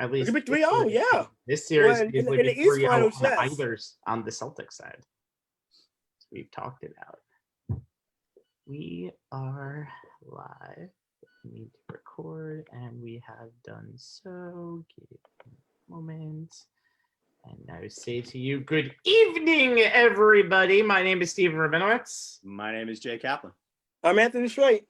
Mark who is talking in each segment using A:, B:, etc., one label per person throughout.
A: At
B: It
A: least
B: could be 3-0, yeah.
A: This series
B: Well,
A: usually
B: in the
A: be
B: East
A: 3-0
B: Finals,
A: on
B: yes.
A: either's on the Celtics side. We've talked it out. We are live. We need to record, and we have done so. Give it a moment. And I say to you, good evening, everybody. My name is Stephen Rabinowitz.
C: My name is Jay Kaplan.
B: I'm Anthony Strait.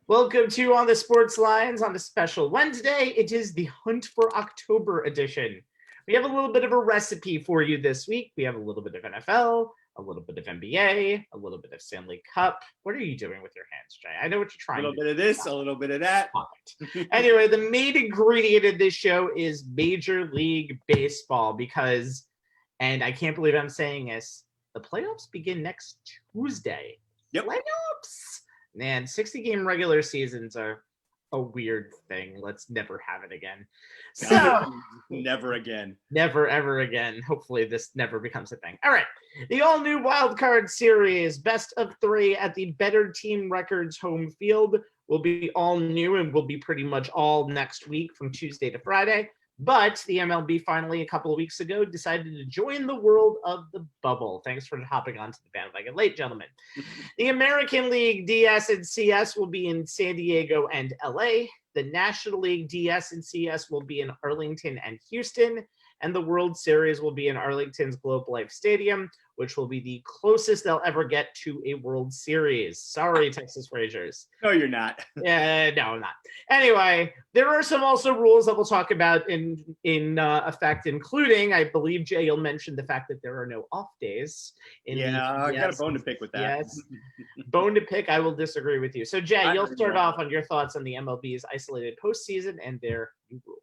A: Welcome to On the Sports Lines on a special Wednesday. It is the Hunt for October edition. We have a little bit of a recipe for you this week. We have a little bit of NFL, a little bit of NBA, a little bit of Stanley Cup. What are you doing with your hands, Jay? I know what you're trying to do.
C: A little bit of this, a little bit of that.
A: Anyway, the main ingredient of this show is Major League Baseball because, and I can't believe I'm saying this, the playoffs begin next Tuesday.
C: Yep.
A: Playoffs! Man, 60-game regular seasons are a weird thing. Let's never have it again. So,
C: never again.
A: Never, ever again. Hopefully this never becomes a thing. All right. The all-new Wild Card Series, best of 3 at the Better Team Records home field, will be all new and will be pretty much all next week from Tuesday to Friday. But the MLB finally, a couple of weeks ago, decided to join the world of the bubble. Thanks for hopping onto the bandwagon late, gentlemen. The American League DS and CS will be in San Diego and LA. The National League DS and CS will be in Arlington and Houston. And the World Series will be in Arlington's Globe Life Stadium, which will be the closest they'll ever get to a World Series. Sorry, Texas Rangers.
C: No, you're not.
A: No, I'm not. Anyway, there are some also rules that we'll talk about in effect, including, I believe, Jay, you'll mention the fact that there are no off days.
C: I got a bone to pick with that.
A: Yes, bone to pick. I will disagree with you. So, Jay, you'll start off on your thoughts on the MLB's isolated postseason and their new rules.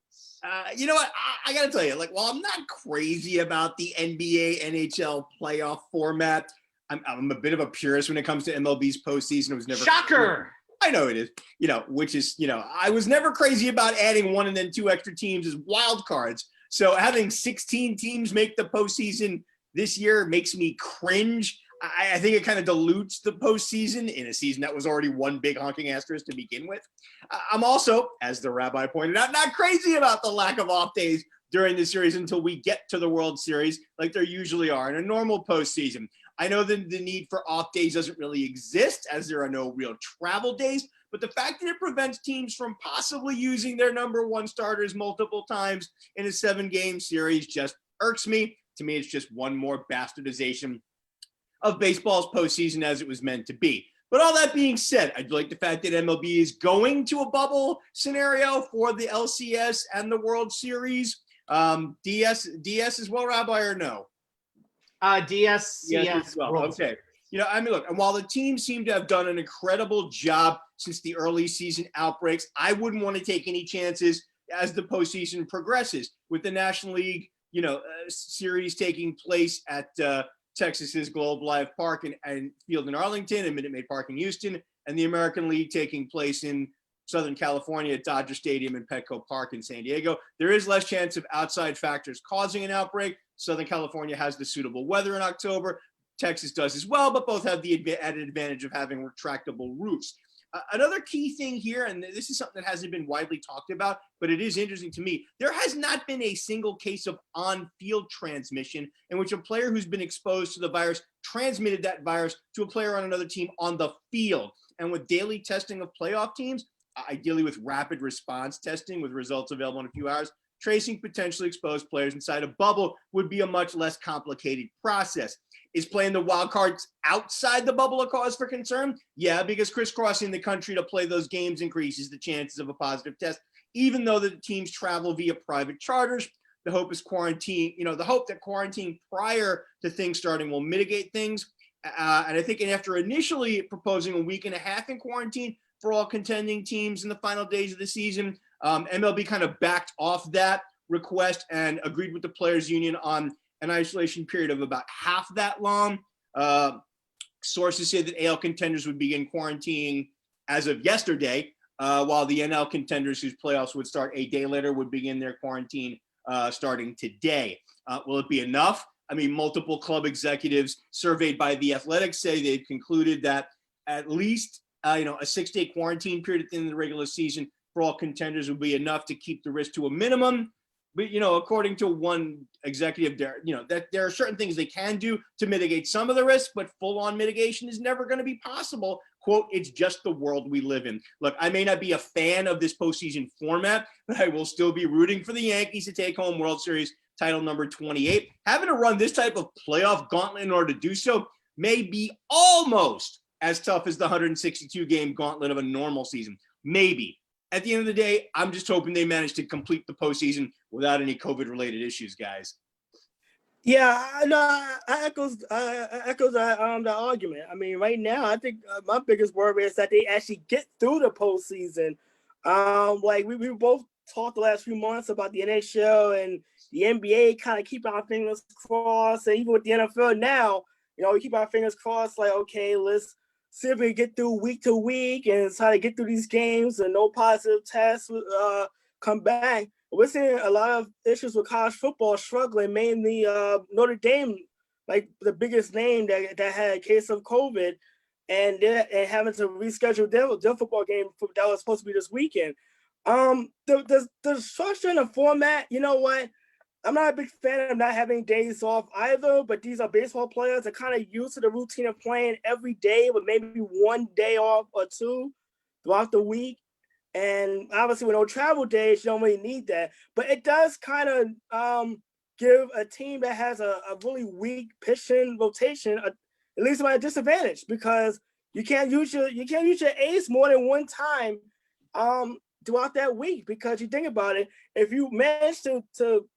C: You know what? I got to tell you, while I'm not crazy about the NBA, NHL playoff format, I'm a bit of a purist when it comes to MLB's postseason. It was never
A: shocker.
C: I know it is, which is, I was never crazy about adding 1 and then 2 extra teams as wild cards. So having 16 teams make the postseason this year makes me cringe. I think it kind of dilutes the postseason in a season that was already one big honking asterisk to begin with. I'm also, as the rabbi pointed out, not crazy about the lack of off days during the series until we get to the World Series like there usually are in a normal postseason. I know that the need for off days doesn't really exist as there are no real travel days, but the fact that it prevents teams from possibly using their number 1 starters multiple times in a 7-game series just irks me. To me, it's just one more bastardization of baseball's postseason as it was meant to be. But all that being said, I do like the fact that MLB is going to a bubble scenario for the LCS and the World Series. DS as well, Rabbi, or no?
A: DS,
C: yes. Well. Okay. Look, and while the team seem to have done an incredible job since the early season outbreaks, I wouldn't want to take any chances as the postseason progresses with the National League, series taking place at Texas's Globe Life Park and Field in Arlington and Minute Maid Park in Houston, and the American League taking place in Southern California at Dodger Stadium and Petco Park in San Diego. There is less chance of outside factors causing an outbreak. Southern California has the suitable weather in October. Texas does as well, but both have the added advantage of having retractable roofs. Another key thing here, and this is something that hasn't been widely talked about, but it is interesting to me, there has not been a single case of on-field transmission in which a player who's been exposed to the virus transmitted that virus to a player on another team on the field. And with daily testing of playoff teams, ideally with rapid response testing with results available in a few hours, tracing potentially exposed players inside a bubble would be a much less complicated process. Is playing the wild cards outside the bubble a cause for concern? Yeah, because crisscrossing the country to play those games increases the chances of a positive test, even though the teams travel via private charters. The hope is the hope that quarantine prior to things starting will mitigate things. And I think after initially proposing a week and a half in quarantine for all contending teams in the final days of the season, MLB kind of backed off that request and agreed with the players' union on an isolation period of about half that long. Sources say that AL contenders would begin quarantining as of yesterday, while the NL contenders whose playoffs would start a day later would begin their quarantine starting today. Will it be enough? I mean, multiple club executives surveyed by The Athletic say they've concluded that at least a 6-day quarantine period at the end of the regular season for all contenders would be enough to keep the risk to a minimum. But, according to one executive there, that there are certain things they can do to mitigate some of the risk, but full-on mitigation is never going to be possible. Quote, it's just the world we live in. Look, I may not be a fan of this postseason format, but I will still be rooting for the Yankees to take home World Series title number 28. Having to run this type of playoff gauntlet in order to do so may be almost as tough as the 162-game gauntlet of a normal season. Maybe. At the end of the day, I'm just hoping they manage to complete the postseason without any COVID-related issues, guys.
B: Yeah, no, I echoes the argument. I mean, right now, I think my biggest worry is that they actually get through the postseason. Like we both talked the last few months about the NHL and the NBA kind of keeping our fingers crossed, and even with the NFL now, we keep our fingers crossed. Like, okay, let's see if we get through week to week and try to get through these games and no positive tests come back. We're seeing a lot of issues with college football struggling, mainly Notre Dame, like the biggest name that had a case of COVID, and having to reschedule their football game that was supposed to be this weekend. The structure and the format, you know what? I'm not a big fan of not having days off either, but these are baseball players that kind of used to the routine of playing every day with maybe one day off or two throughout the week. And obviously with no travel days, you don't really need that. But it does kind of give a team that has a really weak pitching rotation at least at a disadvantage, because you can't use your ace more than one time throughout that week. Because you think about it, if you manage to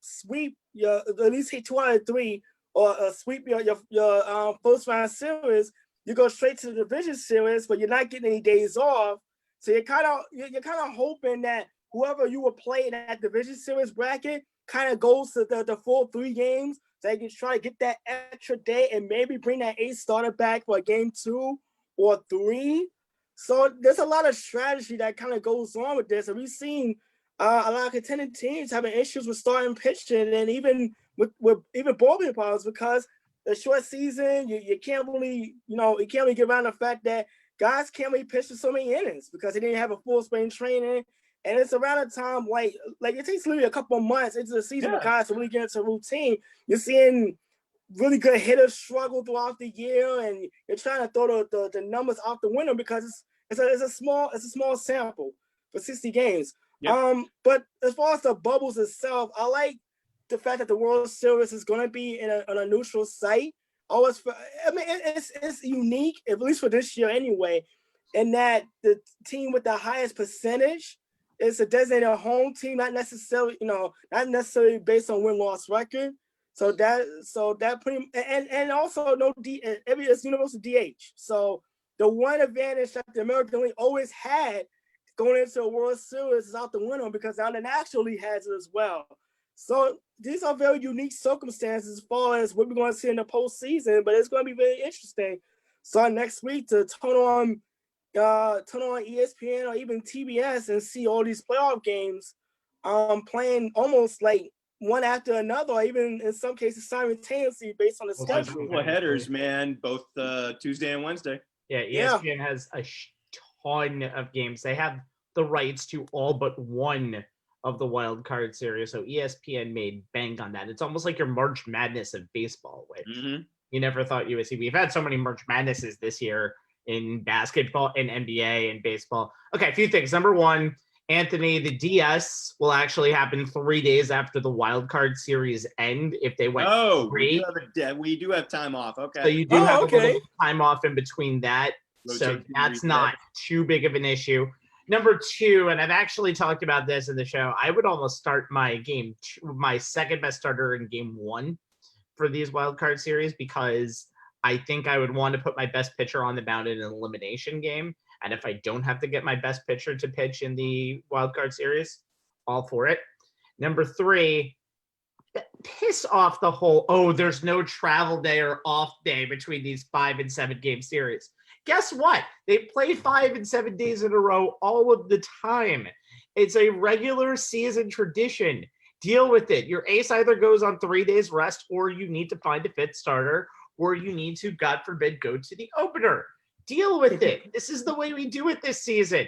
B: sweep at least hit 2 out of 3 or sweep your first round series, you go straight to the division series, but you're not getting any days off. So you're kind of hoping that whoever you will play in that division series bracket kind of goes to the full 3 games, so they can try to get that extra day and maybe bring that 8 starter back for a game 2 or 3. So there's a lot of strategy that kind of goes on with this, and we've seen a lot of contending teams having issues with starting pitching, and even with even bullpen problems, because the short season you can't really get around the fact that guys can't really pitch for so many innings because they didn't have a full spring training. And it's around a time like it takes literally a couple of months into the season for guys to really get into a routine. You're seeing really good hitters struggle throughout the year, and you're trying to throw the numbers out the window because it's a small sample for 60 games. Yep. But as far as the bubbles itself, I like the fact that the World Series is going to be on a neutral site. It's unique, at least for this year anyway, in that the team with the highest percentage is a designated home team, not necessarily based on win-loss record. So that pretty and also it's universal DH. So the one advantage that the American League always had going into a World Series is out the window, because now the National League has it as well. So these are very unique circumstances as far as what we're going to see in the postseason, but it's going to be very interesting. So next week to turn on ESPN or even TBS and see all these playoff games playing almost like one after another, or even in some cases simultaneously based on the schedule.
C: Headers, man, both Tuesday and Wednesday.
A: Yeah, ESPN has a ton of games. They have the rights to all but one of the wild card series, so ESPN made bank on that. It's almost like your March Madness of baseball, which you never thought you would see. We've had so many March Madnesses this year in basketball, in NBA, and baseball. Okay, a few things. Number one, Anthony, the DS will actually happen 3 days after the wild card series end if they went 3.
C: We do have time off. Okay.
A: So you do have a little bit of time off in between that. So that's not too big of an issue. Number two, and I've actually talked about this in the show, I would almost start my second best starter in game 1 for these wildcard series, because I think I would want to put my best pitcher on the mound in an elimination game. And if I don't have to get my best pitcher to pitch in the wildcard series, all for it. Number 3, piss off the whole, there's no travel day or off day between these 5 and 7 game series. Guess what? They play 5 and 7 days in a row all of the time. It's a regular season tradition. Deal with it. Your ace either goes on 3 days rest, or you need to find a 5th starter, or you need to, God forbid, go to the opener. Deal with it. This is the way we do it this season.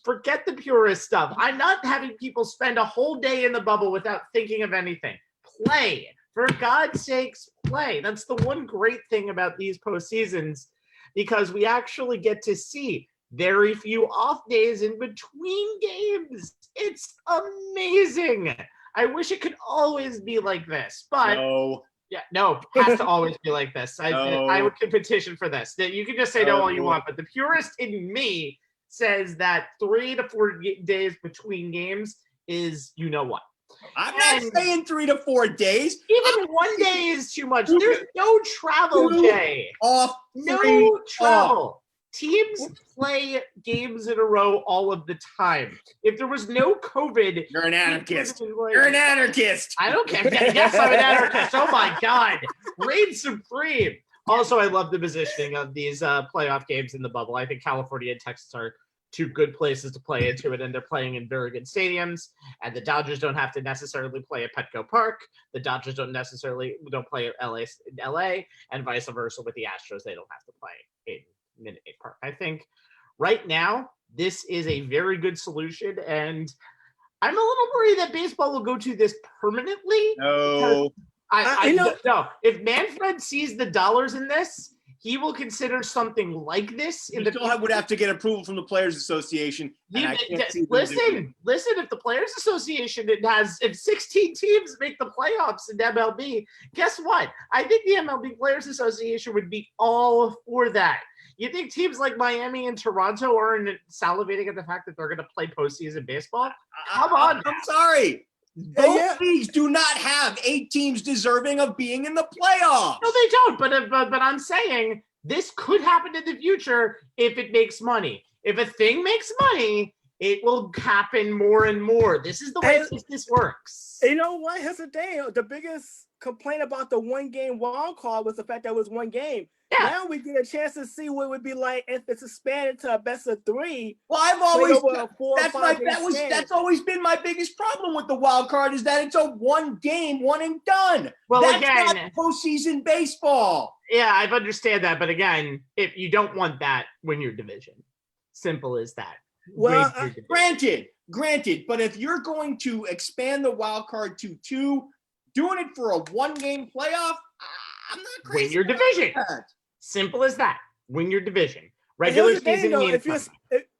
A: Forget the purist stuff. I'm not having people spend a whole day in the bubble without thinking of anything. Play. For God's sakes, play. That's the one great thing about these postseasons, because we actually get to see very few off days in between games. It's amazing. I wish it could always be like this, but no, it has to always be like this. I would petition for this. That you can just say no all you want, but the purist in me says that 3 to 4 days between games is what.
C: I'm not saying 3 to 4 days.
A: Even 1 day is too much. There's no travel, Jay. No travel. Teams play games in a row all of the time. If there was no COVID,
C: you're an anarchist. You're an anarchist.
A: I don't care. Yes, I'm an anarchist. Oh my God. Reign supreme. Also, I love the positioning of these playoff games in the bubble. I think California and Texas are two good places to play into it, and they're playing in very good stadiums. And the Dodgers don't have to necessarily play at Petco Park. The Dodgers don't play at LA, and vice versa with the Astros. They don't have to play in Minute Maid Park. I think right now this is a very good solution, and I'm a little worried that baseball will go to this permanently.
C: No,
A: no. If Manfred sees the dollars in this, he will consider something like this.
C: Would have to get approval from the Players Association.
A: Listen. If the Players Association if 16 teams make the playoffs in MLB, guess what? I think the MLB Players Association would be all for that. You think teams like Miami and Toronto aren't salivating at the fact that they're going to play postseason baseball? Come on.
C: I'm sorry. Both leagues do not have 8 teams deserving of being in the playoffs.
A: No, they don't. But I'm saying this could happen in the future if it makes money. If a thing makes money, it will happen more and more. This is the way this works.
B: You know what? Here's the thing. The biggest complaint about the 1-game wild card was the fact that it was 1 game. Yeah. Now we get a chance to see what it would be like if it's expanded to a best of 3.
C: Well, I've always that's always been my biggest problem with the wild card is that it's a 1 game, 1 and done.
A: Well,
C: that's
A: again,
C: not postseason baseball.
A: Yeah, I understand that, but again, if you don't want that, win your division. Simple as that.
C: Well, granted, but if you're going to expand the wild card to 2, doing it for a 1-game playoff, I'm not crazy.
A: Win your division. Simple as that. Win your division. Regular season means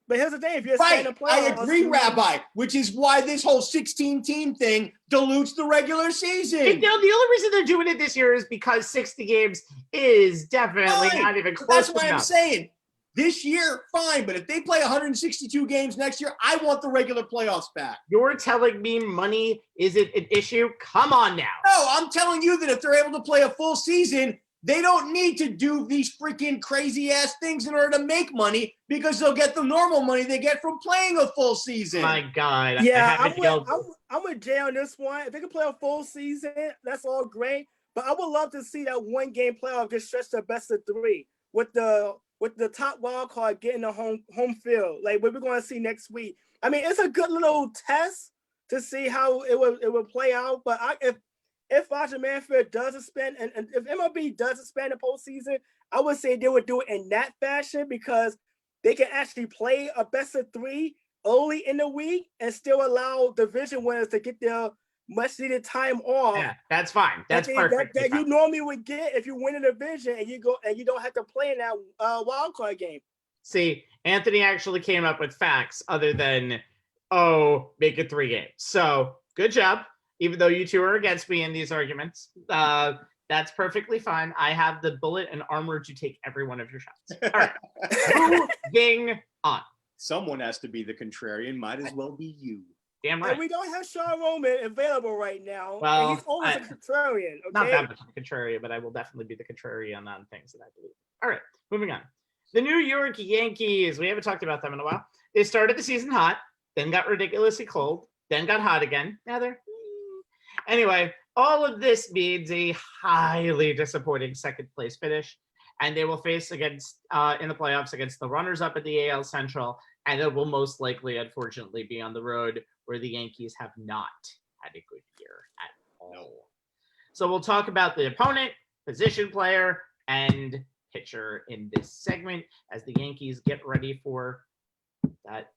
B: but here's the thing: if you're right,
C: I agree, Rabbi. Which is why this whole 16-team thing dilutes the regular season.
A: The only reason they're doing it this year is because 60 games is definitely not even close.
C: That's why I'm saying this year, fine. But if they play 162 games next year, I want the regular playoffs back.
A: You're telling me money isn't an issue? Come on now.
C: No, I'm telling you that if they're able to play a full season, they don't need to do these freaking crazy ass things in order to make money because they'll get the normal money they get from playing a full season.
A: My God.
B: Yeah, I'm with Jay on this one. If they can play a full season, that's all great. But I would love to see that 1-game playoff get stretched to best of 3 with the top wild card getting the home field. Like what we're going to see next week. I mean, it's a good little test to see how it would play out. But if Roger Manfred does expand and if MLB does expand the postseason, I would say they would do it in that fashion because they can actually play a best of 3 early in the week and still allow division winners to get their much needed time off.
A: Yeah, that's fine. That's perfect.
B: That you normally would get if you win a division and you don't have to play in that wild card game.
A: See, Anthony actually came up with facts other than make it 3 games. So good job. Even though you two are against me in these arguments, that's perfectly fine. I have the bullet and armor to take every one of your shots. All right. Moving on.
C: Someone has to be the contrarian. Might as well be you.
A: Damn right.
B: And we don't have Sean Roman available right now.
A: Well,
B: and he's always a contrarian. Okay?
A: Not that much of a contrarian, but I will definitely be the contrarian on things that I believe. All right. Moving on. The New York Yankees. We haven't talked about them in a while. They started the season hot, then got ridiculously cold, then got hot again. Now they're anyway, all of this means a highly disappointing second place finish, and they will face against in the playoffs against the runners-up at the AL Central, and it will most likely, unfortunately, be on the road where the Yankees have not had a good year at all. So we'll talk about the opponent, position player, and pitcher in this segment as the Yankees get ready for that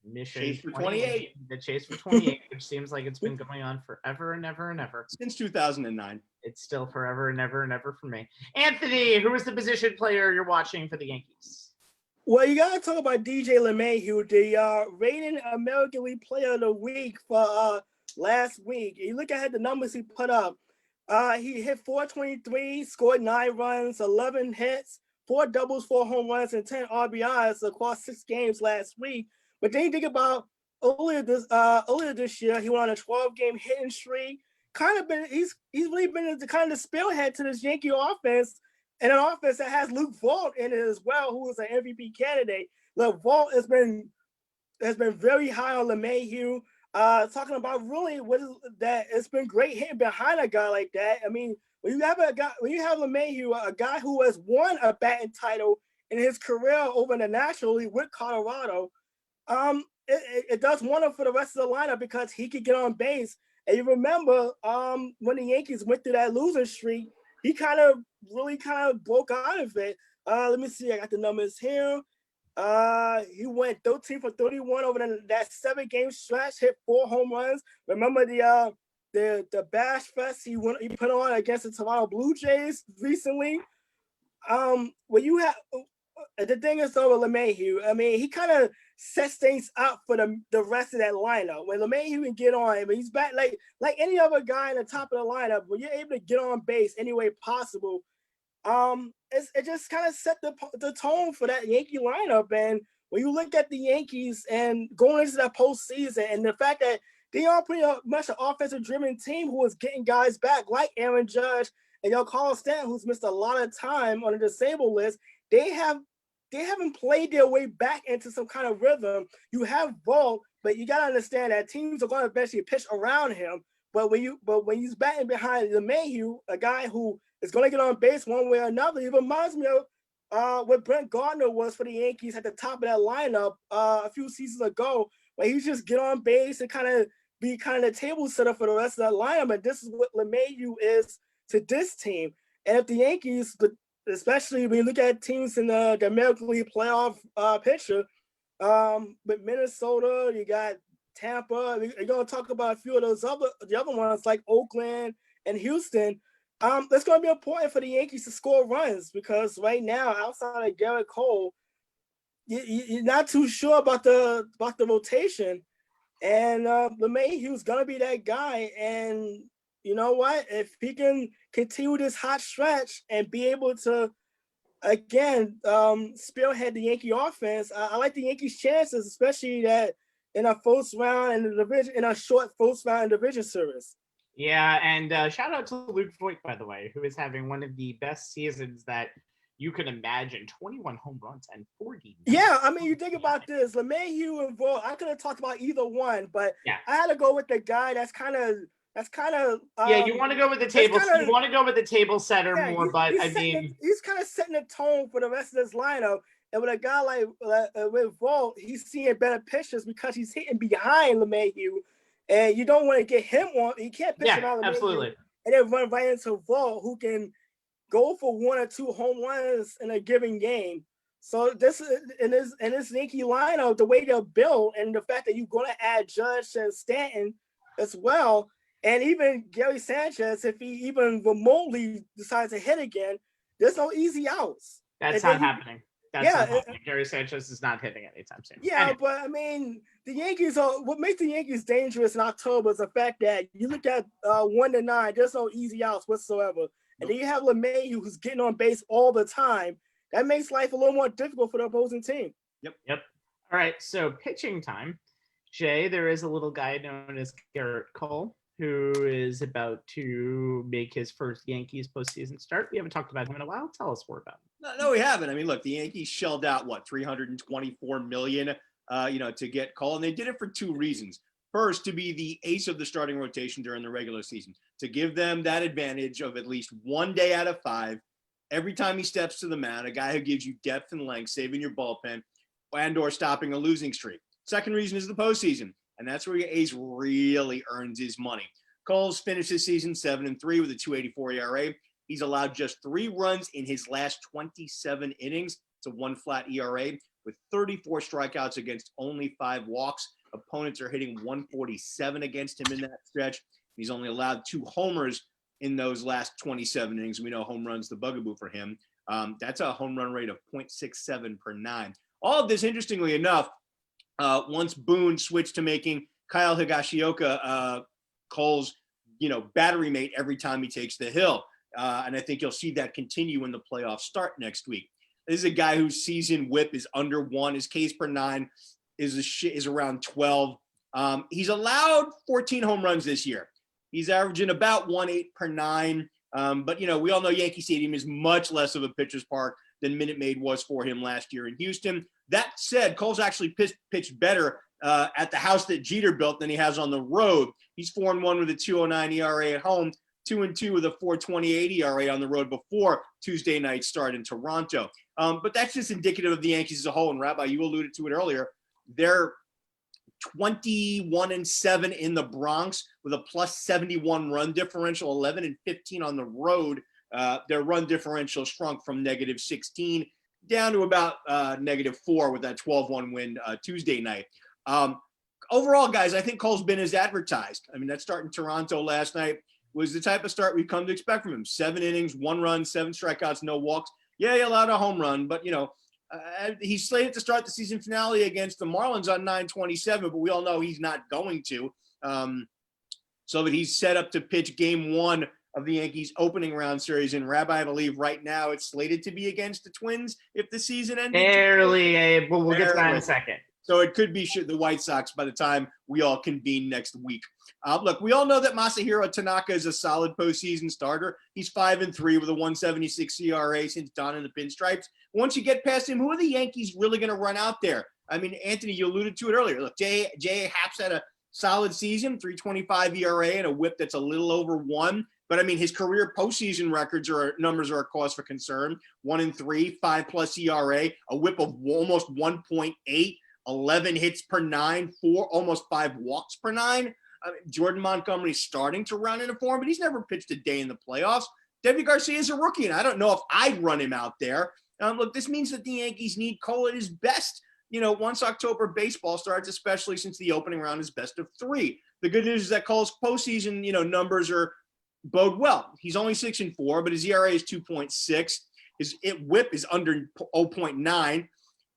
A: mission.
C: Chase for 28.
A: The chase for 28, which seems like it's been going on forever and ever and ever.
C: Since 2009.
A: It's still forever and ever and ever for me. Anthony, who is the position player you're watching for the Yankees?
B: Well, you got to talk about DJ LeMahieu, the reigning American League Player of the Week for last week. You look at the numbers he put up. He hit 423, scored 9 runs, 11 hits, 4 doubles, 4 home runs, and 10 RBIs across 6 games last week. But then you think about earlier this year, he went on a 12-game hitting streak. He's really been the kind of spearhead to this Yankee offense, and an offense that has Luke Vogt in it as well, who is an MVP candidate. Look, Vogt has been very high on LeMahieu. Talking about really that it's been great hitting behind a guy like that. I mean, when you have LeMahieu, a guy who has won a batting title in his career over in the National League with Colorado, it does wonder for the rest of the lineup because he could get on base. And you remember when the Yankees went through that losing streak, he kind of broke out of it. Let me see. I got the numbers here. He went 13 for 31 over that 7-game stretch, hit 4 home runs. Remember the Bash Fest he put on against the Toronto Blue Jays recently. When you have the thing is though with LeMahieu, I mean, he kind of sets things up for the rest of that lineup. When LeMahieu can get on, I mean, he's back like any other guy in the top of the lineup. When you're able to get on base any way possible, it just kind of set the tone for that Yankee lineup. And when you look at the Yankees and going into that postseason, and the fact that they are pretty much an offensive-driven team who is getting guys back like Aaron Judge and Carlos Stanton, who's missed a lot of time on the disabled list, they haven't played their way back into some kind of rhythm. You have Vogt, but you gotta understand that teams are going to eventually pitch around him. But when he's batting behind LeMahieu, a guy who is going to get on base one way or another, it reminds me of what Brent Gardner was for the Yankees at the top of that lineup a few seasons ago, where he just get on base and kind of be kind of the table setter for the rest of that lineup. And this is what LeMahieu is to this team. And if the Yankees, especially when you look at teams in the American League playoff picture, with Minnesota, you got Tampa. We're going to talk about a few of the other ones like Oakland and Houston. It's going to be important for the Yankees to score runs because right now, outside of Garrett Cole, you're not too sure about the rotation. And LeMahieu's going to be that guy. And you know what? If he can continue this hot stretch and be able to, again, spearhead the Yankee offense, I like the Yankees' chances, especially that in a first round in the division, in a short first round division series.
A: Yeah, and shout out to Luke Voigt, by the way, who is having one of the best seasons that you can imagine. 21 home runs and 40.
B: Yeah, I mean, you think about this, LeMahieu and Voigt. I could have talked about either one, but yeah, I had to go with the guy that's kind of.
A: Yeah, you want to go with the table. You want to go with the table setter more, but I mean,
B: he's kind of setting the tone for the rest of this lineup. And with a guy like with Vogt, he's seeing better pitches because he's hitting behind LeMahieu, and you don't want to get him on. He can't pitch around LeMahieu,
A: absolutely,
B: and then run right into Vogt, who can go for 1 or 2 home runs in a given game. So this in this Yankee lineup, the way they're built, and the fact that you're going to add Judge and Stanton as well. And even Gary Sanchez, if he even remotely decides to hit again, there's no easy outs.
A: That's not happening. That's not happening. Gary Sanchez is not hitting anytime soon.
B: Yeah, anyway. But I mean, the Yankees what makes the Yankees dangerous in October is the fact that you look at 1 to 9, there's no easy outs whatsoever. And then you have LeMahieu who's getting on base all the time. That makes life a little more difficult for the opposing team.
A: Yep. All right, so pitching time. Jay, there is a little guy known as Garrett Cole, who is about to make his first Yankees postseason start. We haven't talked about him in a while. Tell us more about him.
C: No, we haven't. I mean, look, the Yankees shelled out $324 million, to get Cole, and they did it for 2 reasons. First, to be the ace of the starting rotation during the regular season, to give them that advantage of at least 1 day out of 5 every time he steps to the mound, a guy who gives you depth and length, saving your bullpen, and or stopping a losing streak. Second reason is the postseason. And that's where your ace really earns his money. Cole's finished his season 7-3 with a 2.84 ERA. He's allowed just 3 runs in his last 27 innings. It's a 1 flat ERA with 34 strikeouts against only 5 walks. Opponents are hitting 147 against him in that stretch. He's only allowed 2 homers in those last 27 innings. We know home run's the bugaboo for him. That's a home run rate of 0.67 per 9. All of this, interestingly enough, once Boone switched to making Kyle Higashioka Cole's, battery mate every time he takes the hill. And I think you'll see that continue when the playoffs start next week. This is a guy whose season whip is under 1. His Ks per 9 is around 12. He's allowed 14 home runs this year. He's averaging about 1.8 per 9. But, we all know Yankee Stadium is much less of a pitcher's park than Minute Maid was for him last year in Houston. That said, Cole's actually pitched better at the house that Jeter built than he has on the road. He's 4-1 with a 2.09 ERA at home, 2-2 with a 4.28 ERA on the road before Tuesday night start in Toronto. But that's just indicative of the Yankees as a whole. And Rabbi, you alluded to it earlier. They're 21-7 in the Bronx with a +71 run differential, 11-15 on the road. Their run differential shrunk from -16 down to about -4 with that 12-1 win Tuesday night. Overall, guys, I think Cole's been as advertised. I mean, that start in Toronto last night was the type of start we've come to expect from him. 7 innings, 1 run, 7 strikeouts, no walks. Yeah, he allowed a home run, but, he's slated to start the season finale against the Marlins on 9/27, but we all know he's not going to. So that he's set up to pitch game 1 of the Yankees opening round series. And Rabbi, I believe right now it's slated to be against the Twins if the season ended.
A: Barely, Abe. We'll get to that in a second.
C: So it could be the White Sox by the time we all convene next week. Look, we all know that Masahiro Tanaka is a solid postseason starter. He's 5-3 with a 1.76 ERA since donning the pinstripes. Once you get past him, who are the Yankees really going to run out there? I mean, Anthony, you alluded to it earlier. Look, J.A. Happ's had a solid season, 3.25 ERA and a whip that's a little over 1. But, I mean, his career postseason numbers are a cause for concern. 1-3, 5+ ERA, a whip of almost 1.8. 11 hits per 9, almost 5 walks per 9. Jordan Montgomery's starting to run into form, but he's never pitched a day in the playoffs. Debbie Garcia is a rookie, and I don't know if I'd run him out there. Look, this means that the Yankees need Cole at his best, once October baseball starts, especially since the opening round is best of 3. The good news is that Cole's postseason, numbers bode well. He's only 6-4, but his ERA is 2.6. His whip is under 0.9.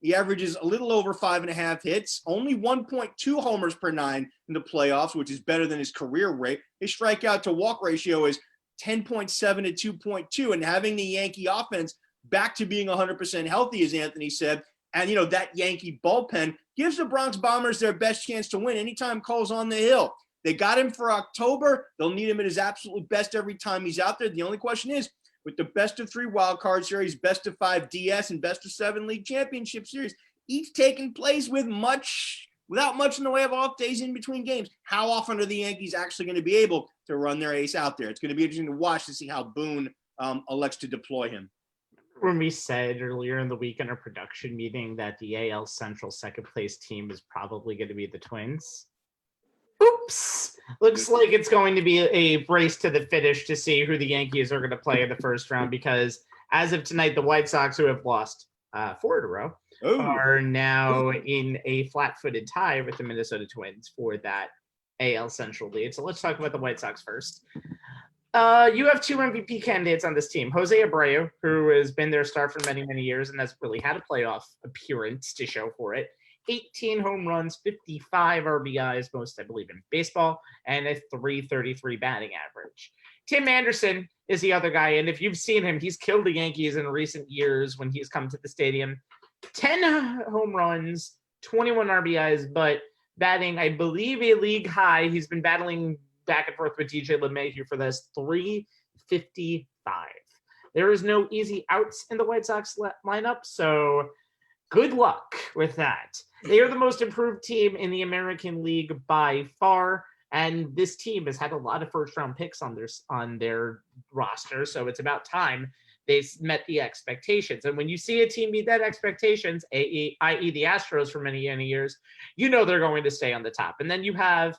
C: He averages a little over 5.5 hits, only 1.2 homers per 9 in the playoffs, which is better than his career rate. His strikeout to walk ratio is 10.7 to 2.2. And having the Yankee offense back to being 100% healthy, as Anthony said, and, that Yankee bullpen gives the Bronx Bombers their best chance to win anytime Cole's on the hill. They got him for October. They'll need him at his absolute best every time he's out there. The only question is, with the best of 3 wild card series, best of 5 DS, and best of 7 league championship series, each taking place without much in the way of off days in between games. How often are the Yankees actually going to be able to run their ace out there? It's going to be interesting to watch to see how Boone elects to deploy him.
A: When we said earlier in the week in our production meeting that the AL Central second place team is probably going to be the Twins. Oops. Looks like it's going to be a race to the finish to see who the Yankees are going to play in the first round, because as of tonight, the White Sox, who have lost 4 in a row, are now in a flat-footed tie with the Minnesota Twins for that AL Central lead. So let's talk about the White Sox first. You have 2 MVP candidates on this team. Jose Abreu, who has been their star for many, many years and has really had a playoff appearance to show for it. 18 home runs, 55 RBIs, most I believe in baseball, and a .333 batting average. Tim Anderson is the other guy, and if you've seen him, he's killed the Yankees in recent years when he's come to the stadium. 10 home runs, 21 RBIs, but batting, I believe, a league high. He's been battling back and forth with DJ LeMahieu for this, .355. There is no easy outs in the White Sox lineup, so good luck with that. They are the most improved team in the American League by far, and this team has had a lot of first-round picks on their roster, so it's about time they met the expectations. And when you see a team meet that expectations, i.e. the Astros for many, many years, you know they're going to stay on the top. And then you have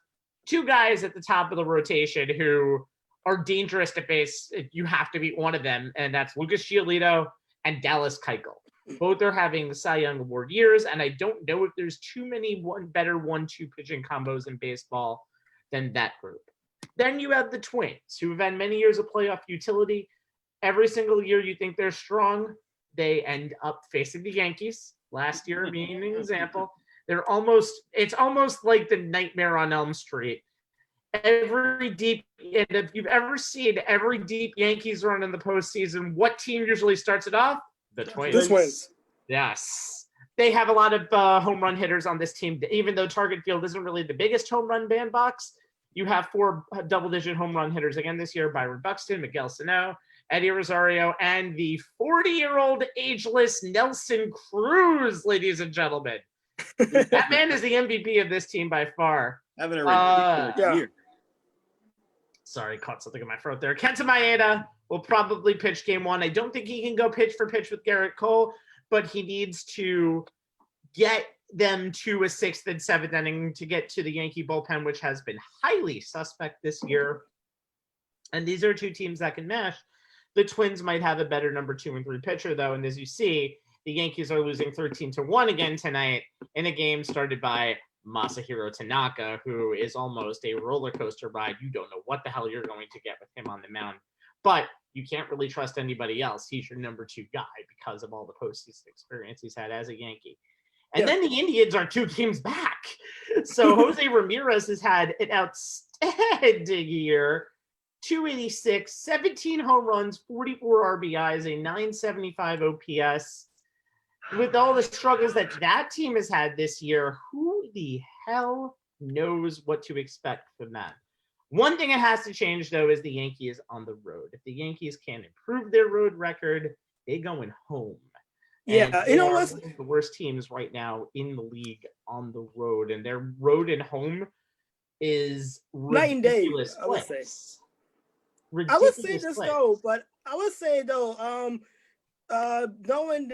A: 2 guys at the top of the rotation who are dangerous to face. You have to beat one of them, and that's Lucas Giolito and Dallas Keuchel. Both are having the Cy Young Award years, and I don't know if there's too many better 1-2 pitching combos in baseball than that group. Then you have the Twins, who have had many years of playoff utility. Every single year you think they're strong, they end up facing the Yankees. Last year being an example. It's almost like the Nightmare on Elm Street. And if you've ever seen every deep Yankees run in the postseason, what team usually starts it off? The Twins.
B: The Twins.
A: Yes. They have a lot of home run hitters on this team. Even though Target Field isn't really the biggest home run bandbox, you have 4 double-digit home run hitters again this year: Byron Buxton, Miguel Sano, Eddie Rosario, and the 40-year-old ageless Nelson Cruz, ladies and gentlemen. That man is the MVP of this team by far.
C: Having a ridiculous year.
A: Sorry, caught something in my throat there. Kenta Maeda will probably pitch game 1. I don't think he can go pitch for pitch with Garrett Cole, but he needs to get them to a 6th and 7th inning to get to the Yankee bullpen, which has been highly suspect this year. And these are 2 teams that can mesh. The Twins might have a better number 2 and 3 pitcher, though. And as you see, the Yankees are losing 13-1 again tonight in a game started by Masahiro Tanaka, who is almost a roller coaster ride. You don't know what the hell you're going to get with him on the mound, but you can't really trust anybody else. He's your number 2 guy because of all the postseason experience he's had as a Yankee. And then the Indians are 2 games back. So Jose Ramirez has had an outstanding year. 286, 17 home runs, 44 RBIs, a 975 OPS. With all the struggles that team has had this year, who the hell knows what to expect from that? One thing that has to change, though, is the Yankees on the road. If the Yankees can improve their road record, they going home.
B: Yeah, you know what's
A: the worst teams right now in the league on the road, and their road and home is
B: night and day. I would say. I would say this though, but I would say though, knowing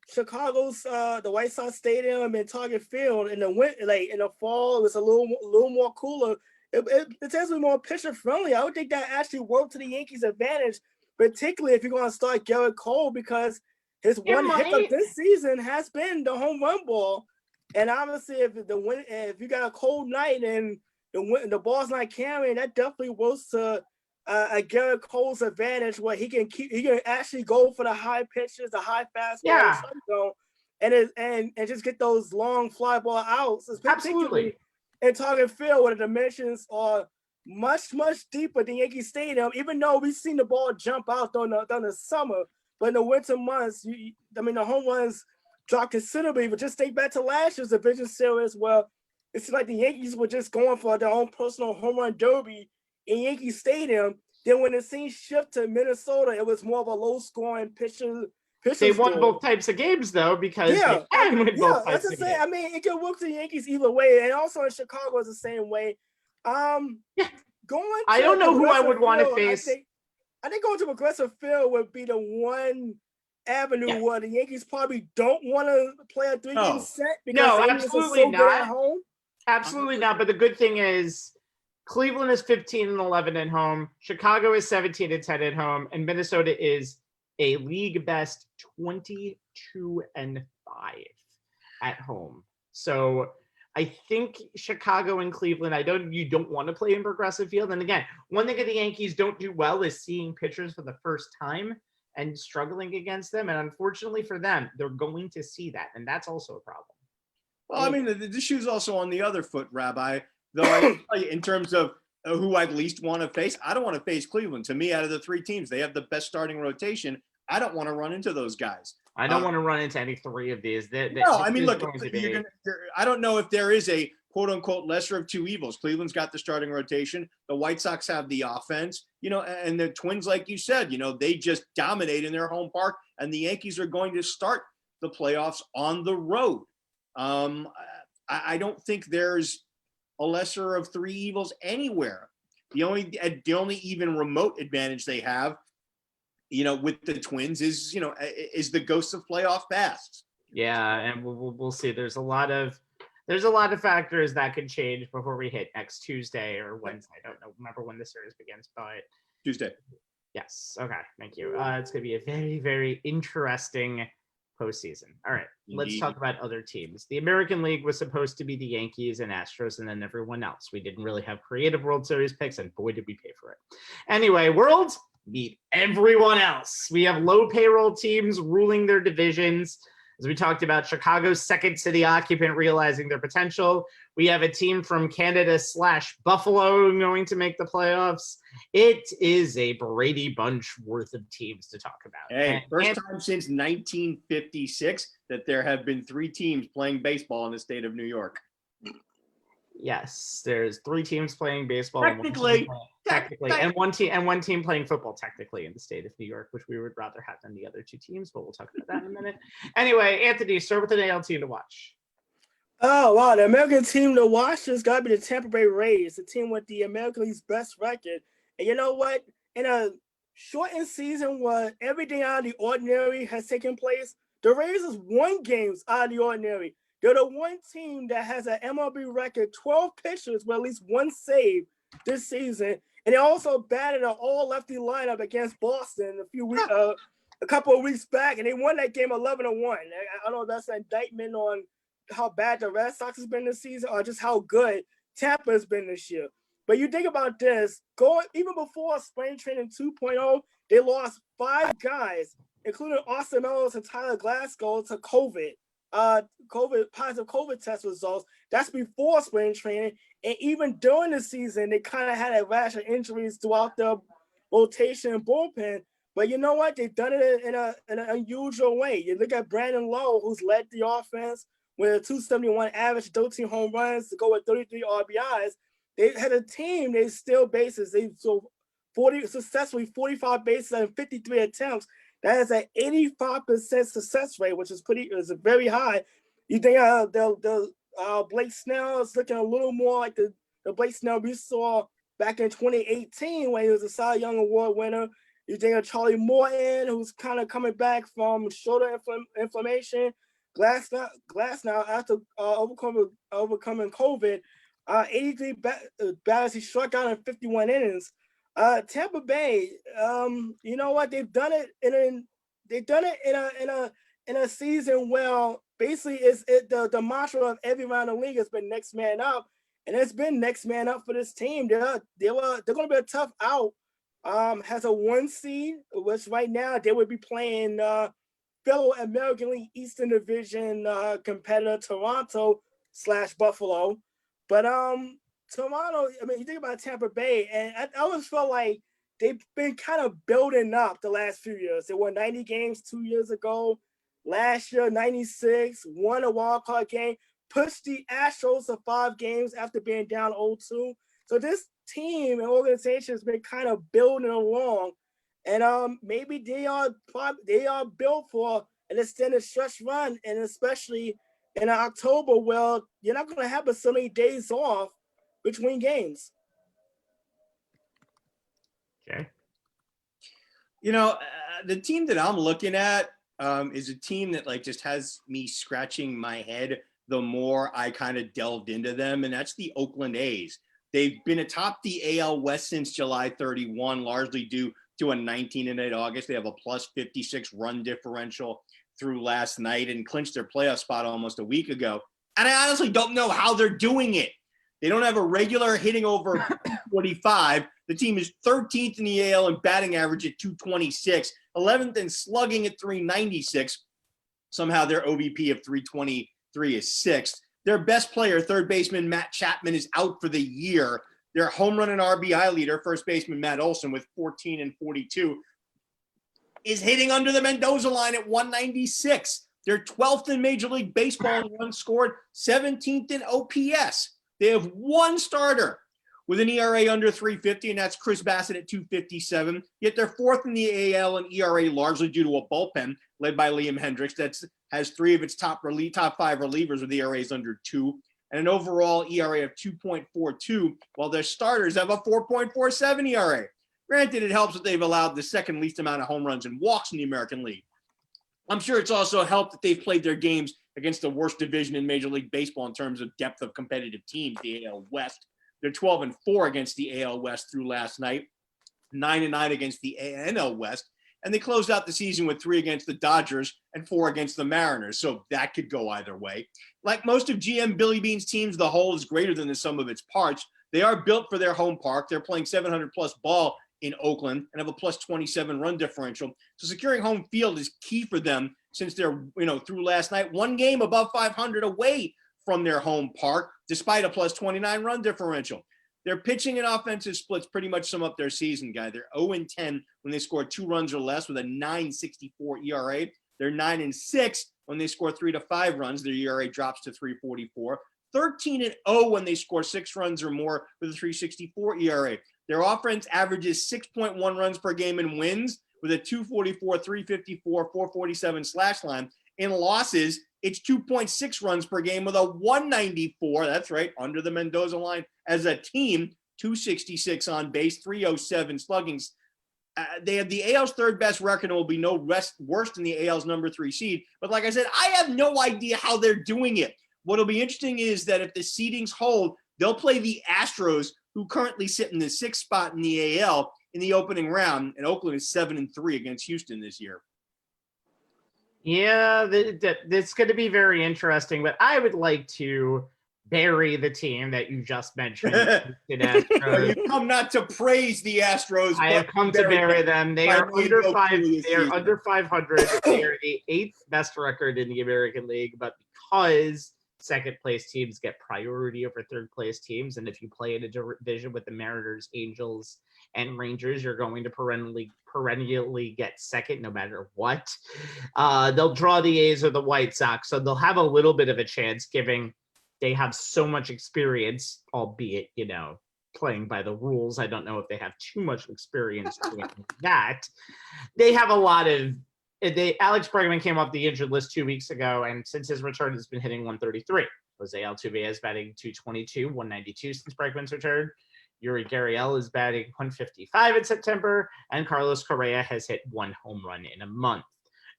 B: Chicago's the White Sox Stadium and Target Field in the winter, like in the fall, it's a little more cooler. It tends to be more pitcher friendly. I would think that actually worked to the Yankees' advantage, particularly if you're going to start Garrett Cole, because his one hiccup this season has been the home run ball. And obviously, if you got a cold night and the ball's not carrying, that definitely works to Garrett Cole's advantage, where he can actually go for the high pitches, the high fastball, and just get those long fly ball outs.
A: Absolutely.
B: In Target Field, where the dimensions are much deeper than Yankee Stadium. Even though we've seen the ball jump out during the summer, but in the winter months, the home runs drop considerably. But just think back to last year's division series, where it's like the Yankees were just going for their own personal home run derby in Yankee Stadium. Then when the scene shifted to Minnesota, it was more of a low-scoring pitcher.
A: They won both types of games, though, because they can win both types of games.
B: I mean, it could work to the Yankees either way, and also in Chicago is the same way.
A: I don't know who I would want to face.
B: I think going to aggressive field would be the one avenue where the Yankees probably don't want to play a 3-game set because the Yankees are so good at home.
A: Absolutely not. But the good thing is Cleveland is 15-11 at home, Chicago is 17-10 at home, and Minnesota is a league best 22-5 at home. So I think Chicago and Cleveland, you don't want to play in progressive field. And again, one thing that the Yankees don't do well is seeing pitchers for the first time and struggling against them. And unfortunately for them, they're going to see that. And that's also a problem.
C: Well, I mean, the shoe's also on the other foot, Rabbi. Though I can tell you, in terms of who I'd least want to face, I don't want to face Cleveland. To me, out of the 3 teams, they have the best starting rotation. I don't want to run into those guys.
A: I don't want to run into any 3 of these.
C: No, I mean, look, I don't know if there is a quote-unquote lesser of 2 evils. Cleveland's got the starting rotation. The White Sox have the offense, and the Twins, like you said, they just dominate in their home park, and the Yankees are going to start the playoffs on the road. I don't think there's a lesser of 3 evils anywhere. The only even remote advantage they have, with the Twins is the ghost of playoff past.
A: Yeah, and we'll see. There's a lot of there's a lot of factors that could change before we hit next Tuesday or Wednesday. I don't know. Remember when the series begins, but
C: Tuesday.
A: Yes. Okay. Thank you. It's going to be a very, very interesting postseason. All right. Let's talk about other teams. The American League was supposed to be the Yankees and Astros and then everyone else. We didn't really have creative World Series picks, and boy, did we pay for it. Anyway, World, meet everyone else. We have low payroll teams ruling their divisions. As we talked about, Chicago's second city occupant realizing their potential. We have a team from Canada / Buffalo going to make the playoffs. It is a Brady Bunch worth of teams to talk about.
C: Hey, first time since 1956 that there have been 3 teams playing baseball in the state of New York.
A: Yes, there's 3 teams playing baseball.
C: Technically,
A: and one team playing football technically in the state of New York, which we would rather have than the other 2 teams, but we'll talk about that in a minute. Anyway, Anthony, start with an AL team to watch.
B: Oh, wow. The American team to watch has got to be the Tampa Bay Rays, the team with the American League's best record. And you know what? In a shortened season where everything out of the ordinary has taken place, the Rays has won games out of the ordinary. They're the one team that has an MLB record, 12 pitchers with at least 1 save this season. And they also batted an all-lefty lineup against Boston a couple of weeks back, and they won that game 11-1. I don't know if that's an indictment on how bad the Red Sox has been this season or just how good Tampa has been this year. But you think about this, even before spring training 2.0, they lost 5 guys, including Austin Meadows and Tyler Glasgow, to COVID positive COVID test results. That's before spring training. And even during the season, they kind of had a rash of injuries throughout the rotation and bullpen. But you know what? They've done it in an unusual way. You look at Brandon Lowe, who's led the offense with a 271 average, 13 home runs to go with 33 RBIs. They had a team, they steal bases. They successfully 45 bases and 53 attempts. That is an 85% success rate, which is very high. You think Blake Snell is looking a little more like the Blake Snell we saw back in 2018 when he was a Cy Young Award winner. You think of Charlie Morton, who's kind of coming back from shoulder inflammation. Glasnow after overcoming COVID, 83 batters he struck out in 51 innings. Tampa Bay, you know what? They've done it in a season where basically the mantra of every round of the league has been next man up, and it's been next man up for this team. They're going to be a tough out. Has a 1 seed, which right now they would be playing fellow American League Eastern Division competitor Toronto / Buffalo, but Toronto, I mean, you think about Tampa Bay, and I always felt like they've been kind of building up the last few years. They won 90 games 2 years ago. Last year, 96, won a wild card game, pushed the Astros to 5 games after being down 0-2. So this team and organization has been kind of building along, and maybe they are built for an extended stretch run, and especially in October, where you're not going to have so many days off between games.
A: Okay.
C: You know, the team that I'm looking at is a team that just has me scratching my head the more I kind of delved into them, and that's the Oakland A's. They've been atop the AL West since July 31, largely due to a 19-8 August. They have a plus 56 run differential through last night and clinched their playoff spot almost a week ago. And I honestly don't know how they're doing it. They don't have a regular hitting over 45. The team is 13th in the AL in batting average at 226, 11th in slugging at 396. Somehow their OBP of 323 is 6th. Their best player, third baseman Matt Chapman, is out for the year. Their home run and RBI leader, first baseman Matt Olson, with 14 and 42, is hitting under the Mendoza line at 196. They're 12th in Major League Baseball in runs scored, 17th in OPS. They have one starter with an ERA under 350, and that's Chris Bassett at 257. Yet they're 4th in the AL in ERA, largely due to a bullpen led by Liam Hendricks that has 3 of its top 5 relievers with ERAs under 2, and an overall ERA of 2.42, while their starters have a 4.47 ERA. Granted, it helps that they've allowed the second least amount of home runs and walks in the American League. I'm sure it's also helped that they've played their games against the worst division in Major League Baseball in terms of depth of competitive teams, the AL West. They're 12-4 against the AL West through last night, 9-9 against the NL West. And they closed out the season with 3 against the Dodgers and 4 against the Mariners. So that could go either way. Like most of GM Billy Bean's teams, the whole is greater than the sum of its parts. They are built for their home park. They're playing 700-plus ball in Oakland and have a plus 27 run differential. So securing home field is key for them since they're, through last night, 1 game above 500 away from their home park, despite a plus 29 run differential. Their pitching and offensive splits pretty much sum up their season, guy. They're 0-10 when they score 2 runs or less with a 9.64 ERA. They're 9-6 when they score 3 to 5 runs. Their ERA drops to 3.44. 13-0 when they score 6 runs or more with a 3.64 ERA. Their offense averages 6.1 runs per game and wins with a 2.44, 3.54, 4.47 slash line. In losses, it's 2.6 runs per game with a 1.94. That's right, under the Mendoza line as a team. 2.66 on base, 3.07 slugging. They have the AL's 3rd best record and will be no worse than the AL's number 3 seed. But like I said, I have no idea how they're doing it. What'll be interesting is that if the seedings hold, they'll play the Astros, who currently sit in the 6th spot in the AL in the opening round. And Oakland is 7-3 against Houston this year.
A: Yeah, it's going to be very interesting, but I would like to bury the team that you just mentioned.
C: You come not to praise the Astros.
A: I have come to bury them. They are under 500. They are under 500. They are the 8th best record in the American League, but because second place teams get priority over third place teams, and if you play in a division with the Mariners, Angels, and Rangers, you're going to perennially get second no matter what. They'll draw the A's or the White Sox, so they'll have a little bit of a chance, given they have so much experience, albeit, playing by the rules. I don't know if they have too much experience doing that. They have a lot of Alex Bregman came off the injured list 2 weeks ago, and since his return has been hitting 133. Jose Altuve is batting 222, 192 since Bregman's return. Yuri Gurriel is batting 155 in September, and Carlos Correa has hit 1 home run in a month.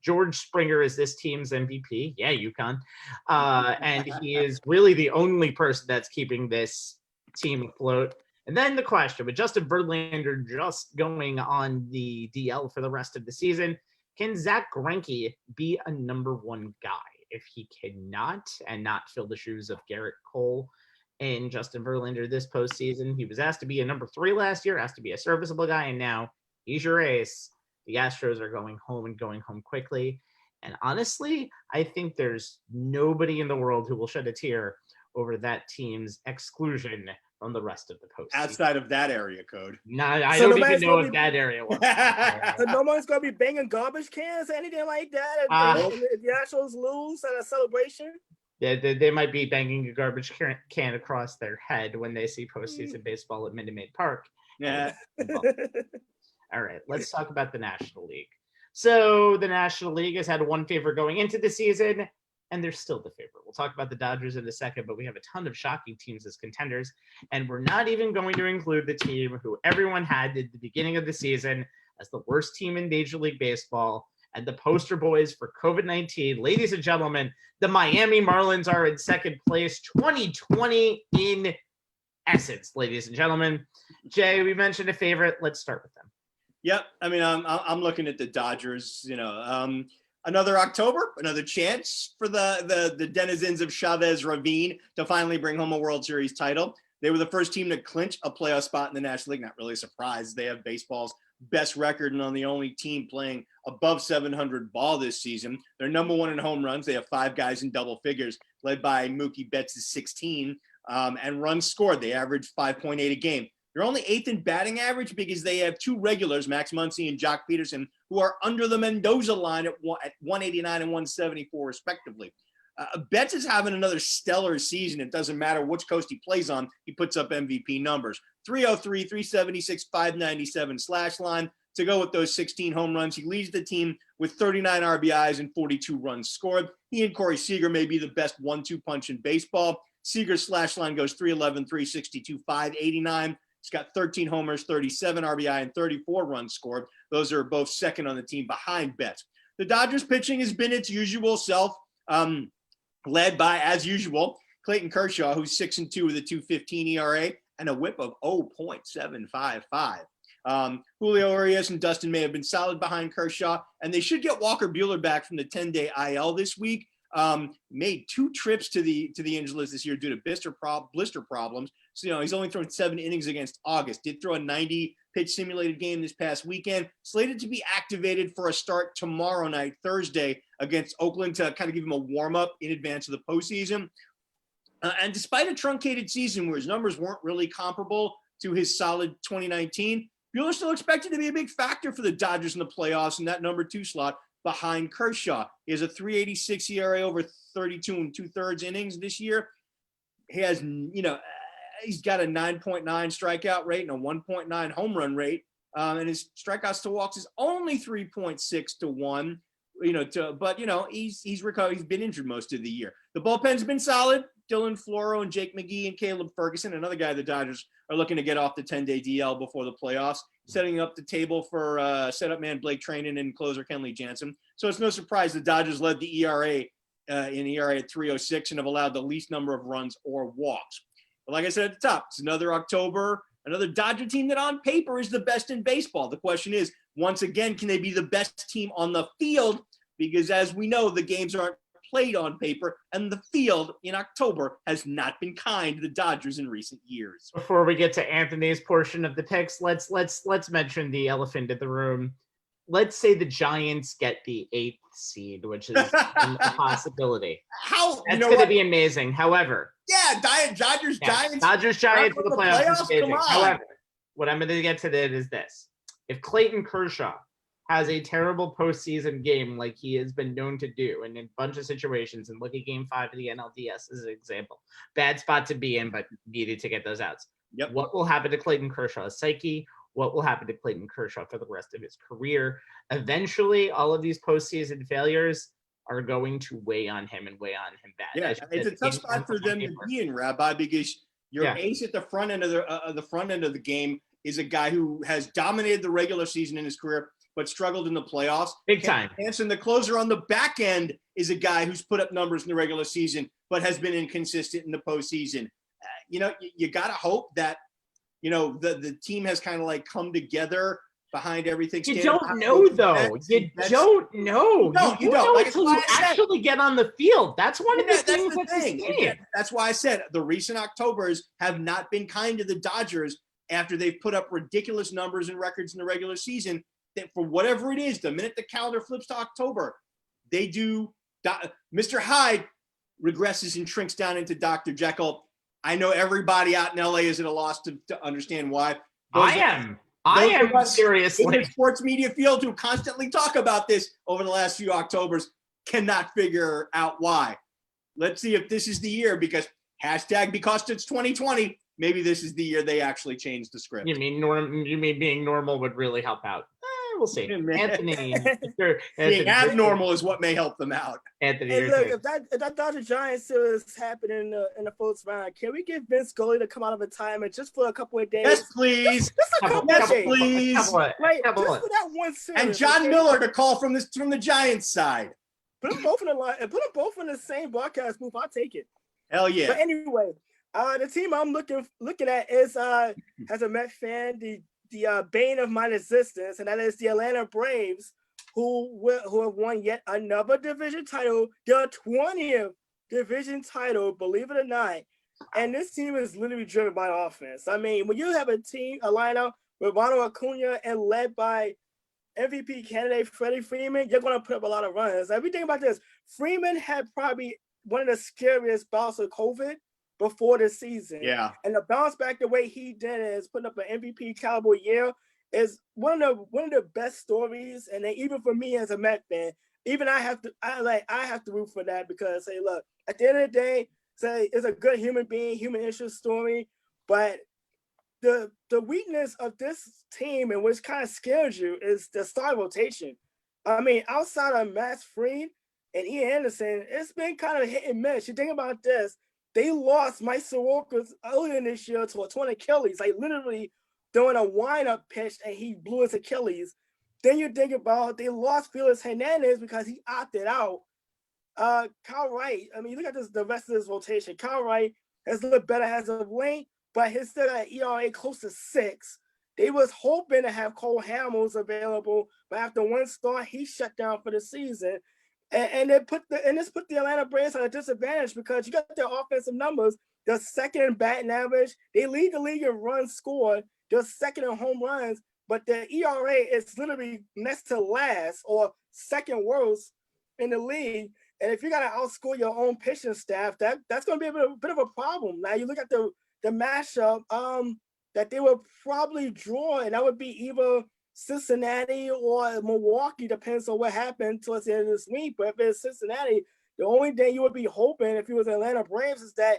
A: George Springer is this team's MVP. Yeah, UConn. And he is really the only person that's keeping this team afloat. And then the question, with Justin Verlander just going on the DL for the rest of the season, can Zach Greinke be a number 1 guy? If he cannot, and not fill the shoes of Garrett Cole and Justin Verlander this postseason, he was asked to be a number 3 last year, asked to be a serviceable guy, and now he's your ace. The Astros are going home and going home quickly. And honestly, I think there's nobody in the world who will shed a tear over that team's exclusion from the rest of the postseason.
C: Outside of that area code.
A: No, I don't even know if that area was.
B: So no one's going to be banging garbage cans or anything like that? If the Astros lose at a celebration?
A: Yeah, they might be banging a garbage can across their head when they see postseason baseball at Minute Maid Park.
C: Yeah.
A: All right, let's talk about the National League. So the National League has had 1 favorite going into the season, and they're still the favorite. We'll talk about the Dodgers in a second, but we have a ton of shocking teams as contenders, and we're not even going to include the team who everyone had at the beginning of the season as the worst team in Major League Baseball and the poster boys for COVID-19. Ladies and gentlemen, the Miami Marlins are in second place, 2020 in essence, ladies and gentlemen. Jay, we mentioned a favorite. Let's start with them.
C: Yep. I mean, I'm looking at the Dodgers, another October, another chance for the denizens of Chavez Ravine to finally bring home a World Series title. They were the first team to clinch a playoff spot in the National League. Not really a surprise. They have baseball's best record and on the only team playing above 700 ball this season. They're number 1 in home runs. They have 5 guys in double figures, led by Mookie Betts' 16, and runs scored. They average 5.8 a game. They're only 8th in batting average because they have 2 regulars, Max Muncy and Jock Peterson, who are under the Mendoza line at 189 and 174, respectively. Betts is having another stellar season. It doesn't matter which coast he plays on. He puts up MVP numbers. 303, 376, 597 slash line to go with those 16 home runs. He leads the team with 39 RBIs and 42 runs scored. He and Corey Seager may be the best 1-2 punch in baseball. Seager's slash line goes 311, 362, 589. He's got 13 homers, 37 RBI, and 34 runs scored. Those are both second on the team behind Betts. The Dodgers pitching has been its usual self, led by, as usual, Clayton Kershaw, who's 6-2 with a 2.15 ERA and a whip of 0.755. Julio Urias and Dustin May have been solid behind Kershaw, and they should get Walker Buehler back from the 10-day IL this week. Made 2 trips to the injured list this year due to blister problems. So, he's only thrown 7 innings against August. Did throw a 90-pitch simulated game this past weekend. Slated to be activated for a start tomorrow night, Thursday, against Oakland to kind of give him a warm-up in advance of the postseason. And despite a truncated season where his numbers weren't really comparable to his solid 2019, Buehler's still expected to be a big factor for the Dodgers in the playoffs in that number 2 slot behind Kershaw. He has a 3.86 ERA over 32 2/3 innings this year. He has, he's got a 9.9 strikeout rate and a 1.9 home run rate. And his strikeouts to walks is only 3.6 to 1. He's recovered. He's been injured most of the year. The bullpen's been solid. Dylan Floro and Jake McGee and Caleb Ferguson, another guy the Dodgers are looking to get off the 10-day DL before the playoffs, setting up the table for setup man Blake Treinen and closer Kenley Jansen. So it's no surprise the Dodgers led the ERA at 3.06 and have allowed the least number of runs or walks. But like I said at the top, it's another Dodger team that on paper is the best in baseball. The question is, once again, can they be the best team on the field? Because as we know, the games aren't played on paper, and the field in October has not been kind to the Dodgers in recent years.
A: Before we get to Anthony's portion of the picks, let's mention the elephant in the room. Let's say the Giants get the 8th seed, which is a possibility. That's going to be amazing. However,
C: Dodgers
A: Giants for the playoffs is amazing. However, what I'm going to get to is this: if Clayton Kershaw has a terrible postseason game like he has been known to do in a bunch of situations, and look at Game 5 of the NLDS as an example. Bad spot to be in, but needed to get those outs.
C: Yep.
A: What will happen to Clayton Kershaw's psyche? What will happen to Clayton Kershaw for the rest of his career? Eventually, all of these postseason failures are going to weigh on him and weigh on him bad.
C: Yeah, it's a tough spot for them to be in, Rabbi, because your ace at the front end of the game is a guy who has dominated the regular season in his career, but struggled in the playoffs.
A: Big time.
C: Hanson, the closer on the back end, is a guy who's put up numbers in the regular season, but has been inconsistent in the postseason. You got to hope that, the team has kind of like come together behind everything.
A: You don't know, though. You don't know.
C: No, you don't. Like,
A: until you actually get on the field. That's one of the things
C: that's that's why I said the recent Octobers have not been kind to the Dodgers after they've put up ridiculous numbers and records in the regular season. That for whatever it is, the minute the calendar flips to October, they do. Mr. Hyde regresses and shrinks down into Dr. Jekyll. I know everybody out in LA is at a loss to understand why. I am seriously in the sports media field who constantly talk about this over the last few Octobers cannot figure out why. Let's see if this is the year, because because it's 2020. Maybe this is the year they actually change the script.
A: You mean being normal would really help out? We'll see. Anthony,
C: being abnormal is what may help them out.
A: Anthony,
B: hey, look, if that Dodger Giants series is happening in the first round, can we get Vince Scully to come out of retirement just for a couple of days?
C: Yes, please.
B: Just a couple of days.
C: Please.
B: Just for that one series.
C: And John Miller to call from the Giants side.
B: Put them both in the line and put them both in the same broadcast booth. I'll take it.
C: Hell yeah.
B: But anyway, the team I'm looking at is as a Met fan, the bane of my existence, and that is the Atlanta Braves, who have won yet another division title, their 20th division title, believe it or not. And this team is literally driven by offense. I mean, when you have a lineup with Ronald Acuna and led by MVP candidate Freddie Freeman, you're going to put up a lot of runs. Like, we think about this. Freeman had probably one of the scariest bouts of COVID before the season.
C: Yeah.
B: And to bounce back the way he did is putting up an MVP caliber year is one of the best stories. And then even for me as a Met fan, even I have to root for that, because hey, look, at the end of the day, say it's a good human being, human interest story, but the weakness of this team, and which kind of scares you, is the star rotation. I mean, outside of Max Fried and Ian Anderson, it's been kind of hit and miss. You think about this. They lost Mike Soroka earlier this year to a torn Achilles, like literally doing a wind-up pitch, and he blew his Achilles. then you think about they lost Felix Hernandez because he opted out. Kyle Wright, I mean, you look at the rest of this rotation. Kyle Wright has looked better as of late, but he's still at ERA close to 6. They was hoping to have Cole Hamels available, but after one start, he shut down for the season. And this put the Atlanta Braves at a disadvantage because you got their offensive numbers. They're second in batting average. They lead the league in runs scored. They're second in home runs, but their ERA is literally next to last or second worst in the league. And if you got to outscore your own pitching staff, that's going to be a bit of a problem. Now you look at the matchup that they would probably draw, and that would be either Cincinnati or Milwaukee, depends on what happened towards the end of this week. But if it's Cincinnati, the only thing you would be hoping if you was Atlanta Braves is that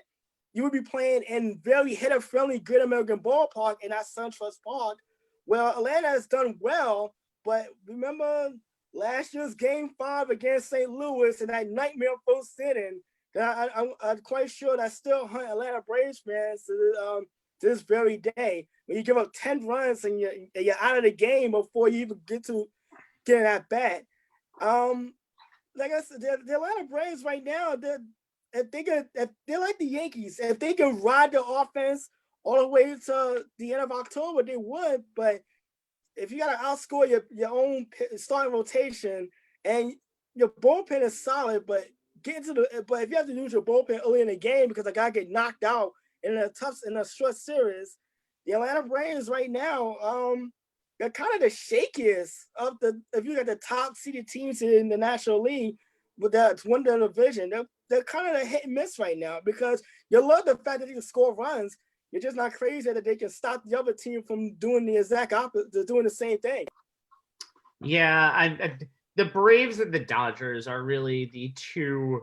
B: you would be playing in very hitter-friendly Great American Ballpark and not SunTrust Park. Well, Atlanta has done well, but remember last year's Game 5 against St. Louis and that nightmare first inning, I'm quite sure that still hunt Atlanta Braves fans to this very day. When you give up 10 runs and you're out of the game before you even get at bat. Like I said, the Atlanta Braves right now, they're like the Yankees. If they can ride the offense all the way to the end of October, they would. But if you got to outscore your own starting rotation and your bullpen is solid, but if you have to use your bullpen early in the game because a guy get knocked out in a short series, the Atlanta Braves right now, they're kind of the shakiest of if you got the top seeded teams in the National League with that one division. They're kind of a hit and miss right now because you love the fact that they can score runs. You're just not crazy that they can stop the other team from doing the exact opposite, doing the same thing.
A: Yeah, the Braves and the Dodgers are really the two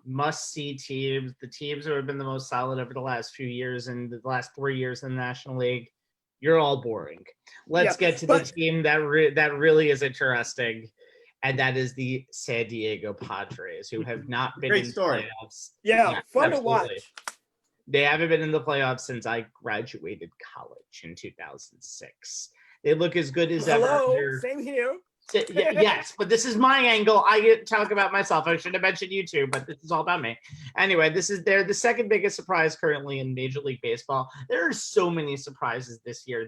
A: must-see teams, the teams who have been the most solid over the last few years and the last 3 years in the National League. You're all boring. Let's get to the team that really is interesting, and that is the San Diego Padres, who have not been in the playoffs.
B: Yeah, fun to watch.
A: They haven't been in the playoffs since I graduated college in 2006. They look as good as ever.
B: Same here.
A: Yes, but this is my angle. I get to talk about myself. I should have mentioned you too, but this is all about me. Anyway, they're the second biggest surprise currently in Major League Baseball. There are so many surprises this year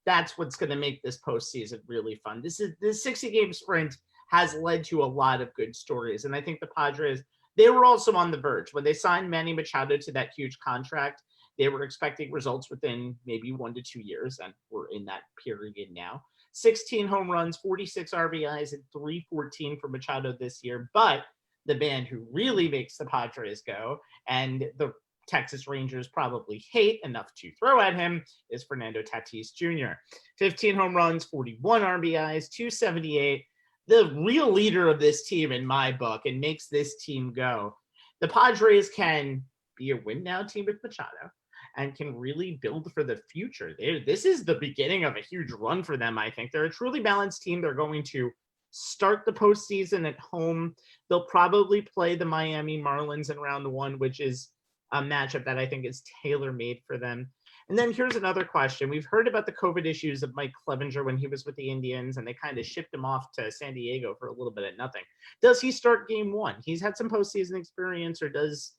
A: that's what's going to make this postseason really fun. The 60-game sprint has led to a lot of good stories, and I think the Padres, they were also on the verge when they signed Manny Machado to that huge contract. They were expecting results within maybe 1 to 2 years, and we're in that period now. 16 home runs, 46 RBIs, and 314 for Machado this year. But the man who really makes the Padres go, and the Texas Rangers probably hate enough to throw at him, is Fernando Tatis Jr. 15 home runs, 41 RBIs, 278. The real leader of this team in my book and makes this team go. The Padres can be a win-now team with Machado and can really build for the future. This is the beginning of a huge run for them, I think. They're a truly balanced team. They're going to start the postseason at home. They'll probably play the Miami Marlins in round 1, which is a matchup that I think is tailor-made for them. And then here's another question. We've heard about the COVID issues of Mike Clevenger when he was with the Indians, and they kind of shipped him off to San Diego for a little bit of nothing. Does he start game 1? He's had some postseason experience, or does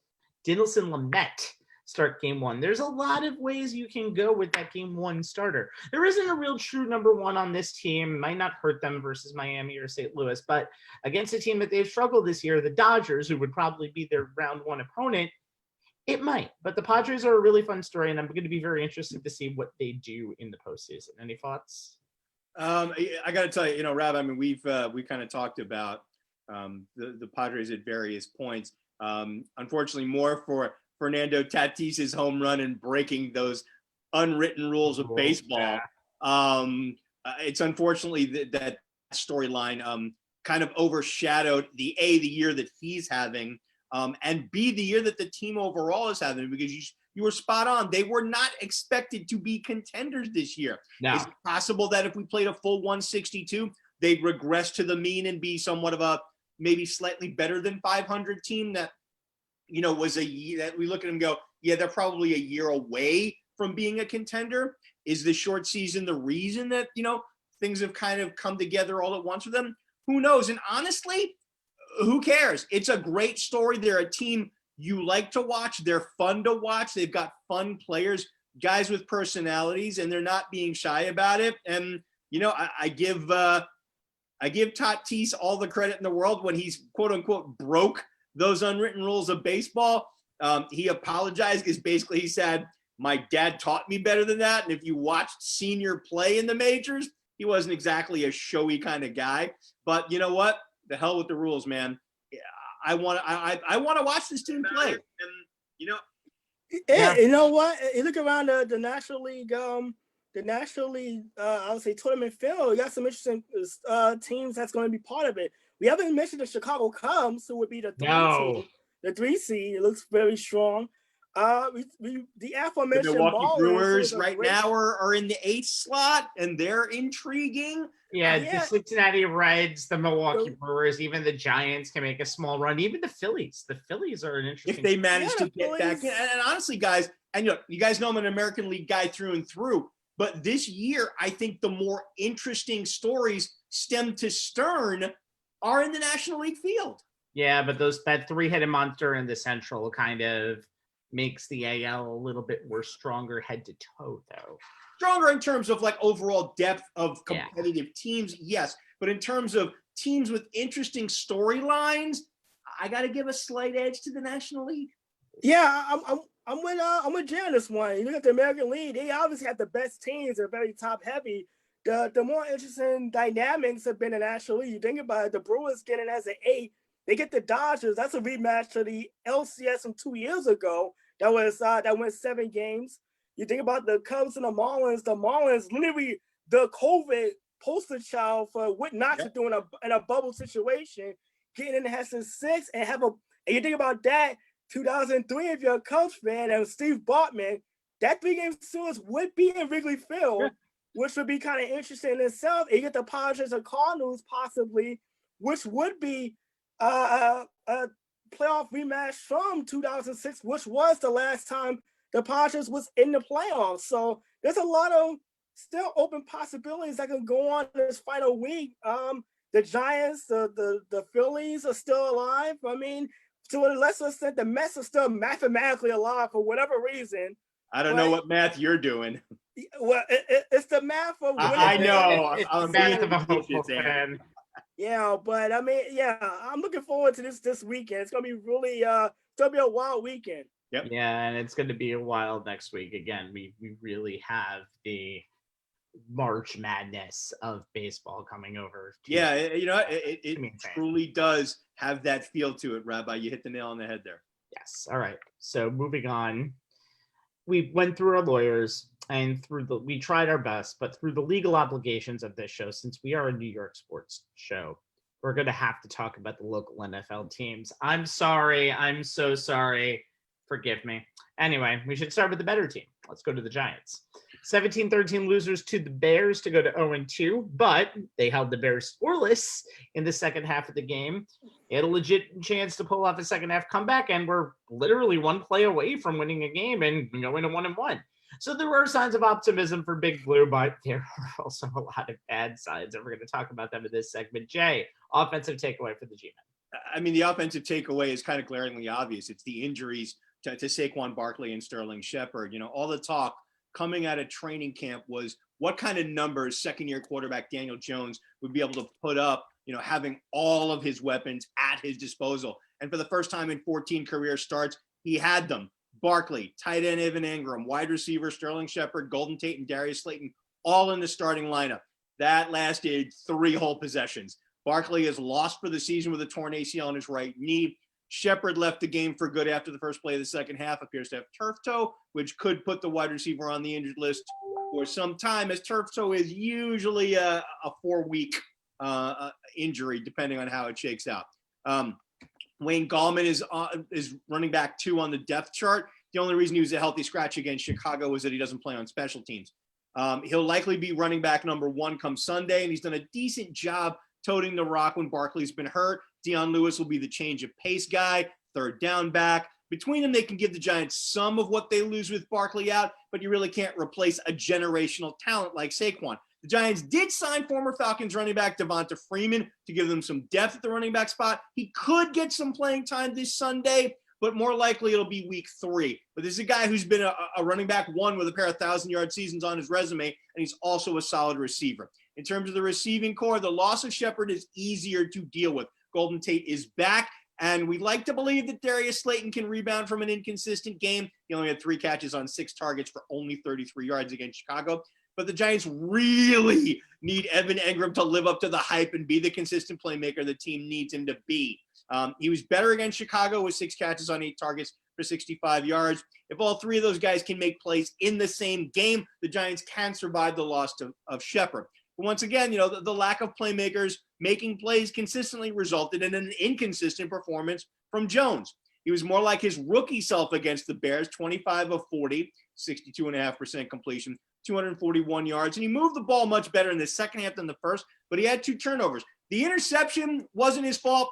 A: Dinelson Lamet start game 1? There's a lot of ways you can go with that game 1 starter. There isn't a real true number 1 on this team. Might not hurt them versus Miami or St. Louis, but against a team that they've struggled this year, the Dodgers, who would probably be their round 1 opponent, it might. But the Padres are a really fun story, and I'm going to be very interested to see what they do in the postseason. Any thoughts?
C: I got to tell you, Rab, I mean, we kind of talked about the Padres at various points. Unfortunately, more for Fernando Tatis's home run and breaking those unwritten rules of baseball. It's unfortunately that storyline kind of overshadowed the year that he's having, and B, the year that the team overall is having, because you were spot on. They were not expected to be contenders this year.
A: No.
C: Is it possible that if we played a full 162, they'd regress to the mean and be somewhat of a maybe slightly better than 500 team that, was a year that we look at them and go, yeah, they're probably a year away from being a contender? Is the short season the reason that, things have kind of come together all at once for them. Who knows? And honestly, who cares? It's a great story. They're a team you like to watch. They're fun to watch. They've got fun players, guys with personalities, and they're not being shy about it. And, you know, I give Tatis all the credit in the world when he's quote unquote broke those unwritten rules of baseball. He apologized because basically he said, my dad taught me better than that. And if you watched Senior play in the majors, he wasn't exactly a showy kind of guy. But you know what? The hell with the rules, man. I want to watch this team play. And, you know.
B: Yeah, you know what? You look around the National League, I would say tournament field. You got some interesting teams that's going to be part of it. We haven't mentioned the Chicago Cubs, who would be the three seed. It looks very strong. The aforementioned
C: the Milwaukee
B: Marlins,
C: Brewers right now are in the 8th slot, and they're intriguing.
A: Yeah, the Cincinnati Reds, the Milwaukee Brewers, even the Giants can make a small run. Even the Phillies. The Phillies are an interesting.
C: If they manage to get back in. And honestly, guys, and you guys know I'm an American League guy through and through, but this year, I think the more interesting stories stem to stern are in the National League field.
A: Yeah, but that three-headed monster in the Central kind of makes the AL a little bit more stronger head to toe, though.
C: Stronger in terms of like overall depth of competitive teams, yes. But in terms of teams with interesting storylines, I got to give a slight edge to the National League.
B: Yeah, I'm with Jay on this one. You look at the American League; they obviously have the best teams. They're very top heavy. The more interesting dynamics have been in the National League. You think about it, the Brewers getting as an 8. They get the Dodgers. That's a rematch to the LCS from 2 years ago. That went 7 games. You think about the Cubs and the Marlins. The Marlins, literally the COVID poster child for what not to do in a bubble situation. Getting in the Heston 6 and you think about that 2003 if you're a Cubs fan and Steve Bartman, that 3-game series would be in Wrigley Field, which would be kind of interesting in itself. And you get the Padres and Cardinals possibly, which would be a playoff rematch from 2006, which was the last time the Padres was in the playoffs. So there's a lot of still open possibilities that can go on this final week. The Giants, the Phillies are still alive. I mean, to a lesser extent, the Mets are still mathematically alive for whatever reason.
C: I don't know what math you're doing.
B: Well, it's the math of
C: I know.
A: It's the math of a hopeful fan.
B: Yeah, but I mean, I'm looking forward to this weekend. It's gonna be really it's gonna be a wild weekend.
C: Yep.
A: Yeah, and it's gonna be a wild next week. Again, we really have the March Madness of baseball coming over.
C: Yeah, you know, it truly does have that feel to it, Rabbi. You hit the nail on the head there.
A: Yes. All right. So moving on, we went through our lawyers and we tried our best, but through the legal obligations of this show, since we are a New York sports show, we're going to have to talk about the local NFL teams. I'm sorry. I'm so sorry. Forgive me. Anyway, we should start with the better team. Let's go to the Giants. 17-13 losers to the Bears to go to 0-2, but they held the Bears scoreless in the second half of the game. They had a legit chance to pull off a second half comeback, and we're literally one play away from winning a game and going to 1-1. So there were signs of optimism for Big Blue, but there are also a lot of bad signs, and we're going to talk about them in this segment. Jay, offensive takeaway for the G-Men.
C: I mean, the offensive takeaway is kind of glaringly obvious. It's the injuries to Saquon Barkley and Sterling Shepard. You know, all the talk coming out of training camp was what kind of numbers second-year quarterback Daniel Jones would be able to put up, you know, having all of his weapons at his disposal. And for the first time in 14 career starts, he had them. Barkley, tight end Evan Engram, wide receiver Sterling Shepard, Golden Tate, and Darius Slayton, all in the starting lineup. That lasted 3 whole possessions. Barkley is lost for the season with a torn ACL on his right knee. Shepard left the game for good after the first play of the second half, appears to have turf toe, which could put the wide receiver on the injured list for some time, as turf toe is usually a 4-week injury, depending on how it shakes out. Wayne Gallman is running back 2 on the depth chart. The only reason he was a healthy scratch against Chicago was that he doesn't play on special teams. He'll likely be running back number 1 come Sunday, and he's done a decent job toting the rock when Barkley's been hurt. Dion Lewis will be the change of pace guy, third down back. Between them, they can give the Giants some of what they lose with Barkley out, but you really can't replace a generational talent like Saquon. The Giants did sign former Falcons running back Devonta Freeman to give them some depth at the running back spot. He could get some playing time this Sunday, but more likely it'll be week 3. But this is a guy who's been a running back 1 with a pair of 1,000-yard seasons on his resume, and he's also a solid receiver. In terms of the receiving core, the loss of Shepard is easier to deal with. Golden Tate is back, and we'd like to believe that Darius Slayton can rebound from an inconsistent game. He only had 3 catches on 6 targets for only 33 yards against Chicago. But the Giants really need Evan Engram to live up to the hype and be the consistent playmaker the team needs him to be. He was better against Chicago with 6 catches on 8 targets for 65 yards. If all 3 of those guys can make plays in the same game, the Giants can survive the loss of Shepard. But once again, the lack of playmakers making plays consistently resulted in an inconsistent performance from Jones. He was more like his rookie self against the Bears, 25 of 40, 62.5% completion, 241 yards. And he moved the ball much better in the second half than the first, but he had 2 turnovers. The interception wasn't his fault.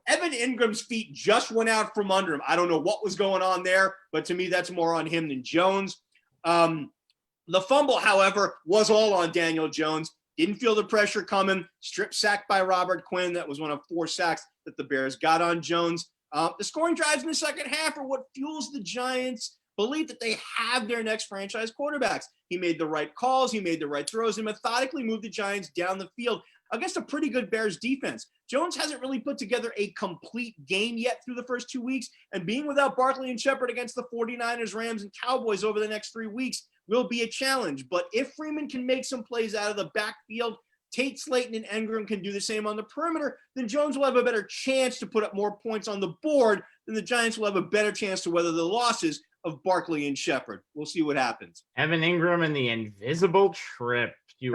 C: Evan Ingram's feet just went out from under him. I don't know what was going on there, but to me, that's more on him than Jones. The fumble, however, was all on Daniel Jones. Didn't feel the pressure coming. Strip sacked by Robert Quinn. That was one of 4 sacks that the Bears got on Jones. The scoring drives in the second half are what fuels the Giants' belief that they have their next franchise quarterbacks. He made the right calls. He made the right throws and methodically moved the Giants down the field against a pretty good Bears defense. Jones hasn't really put together a complete game yet through the first 2 weeks, and being without Barkley and Shepard against the 49ers, Rams, and Cowboys over the next 3 weeks will be a challenge. But if Freeman can make some plays out of the backfield, Tate, Slayton, and Engram can do the same on the perimeter, then Jones will have a better chance to put up more points on the board, then the Giants will have a better chance to weather the losses of Barkley and Shepard. We'll see what happens.
A: Evan Engram and the invisible trip. You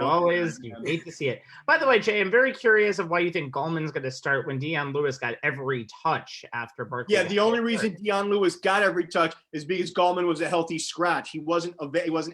A: hate to see it. By the way, Jay, I'm very curious of why you think Gallman's going to start when Dion Lewis got every touch after Barkley.
C: Yeah, the only reason Dion Lewis got every touch is because Gallman was a healthy scratch. He wasn't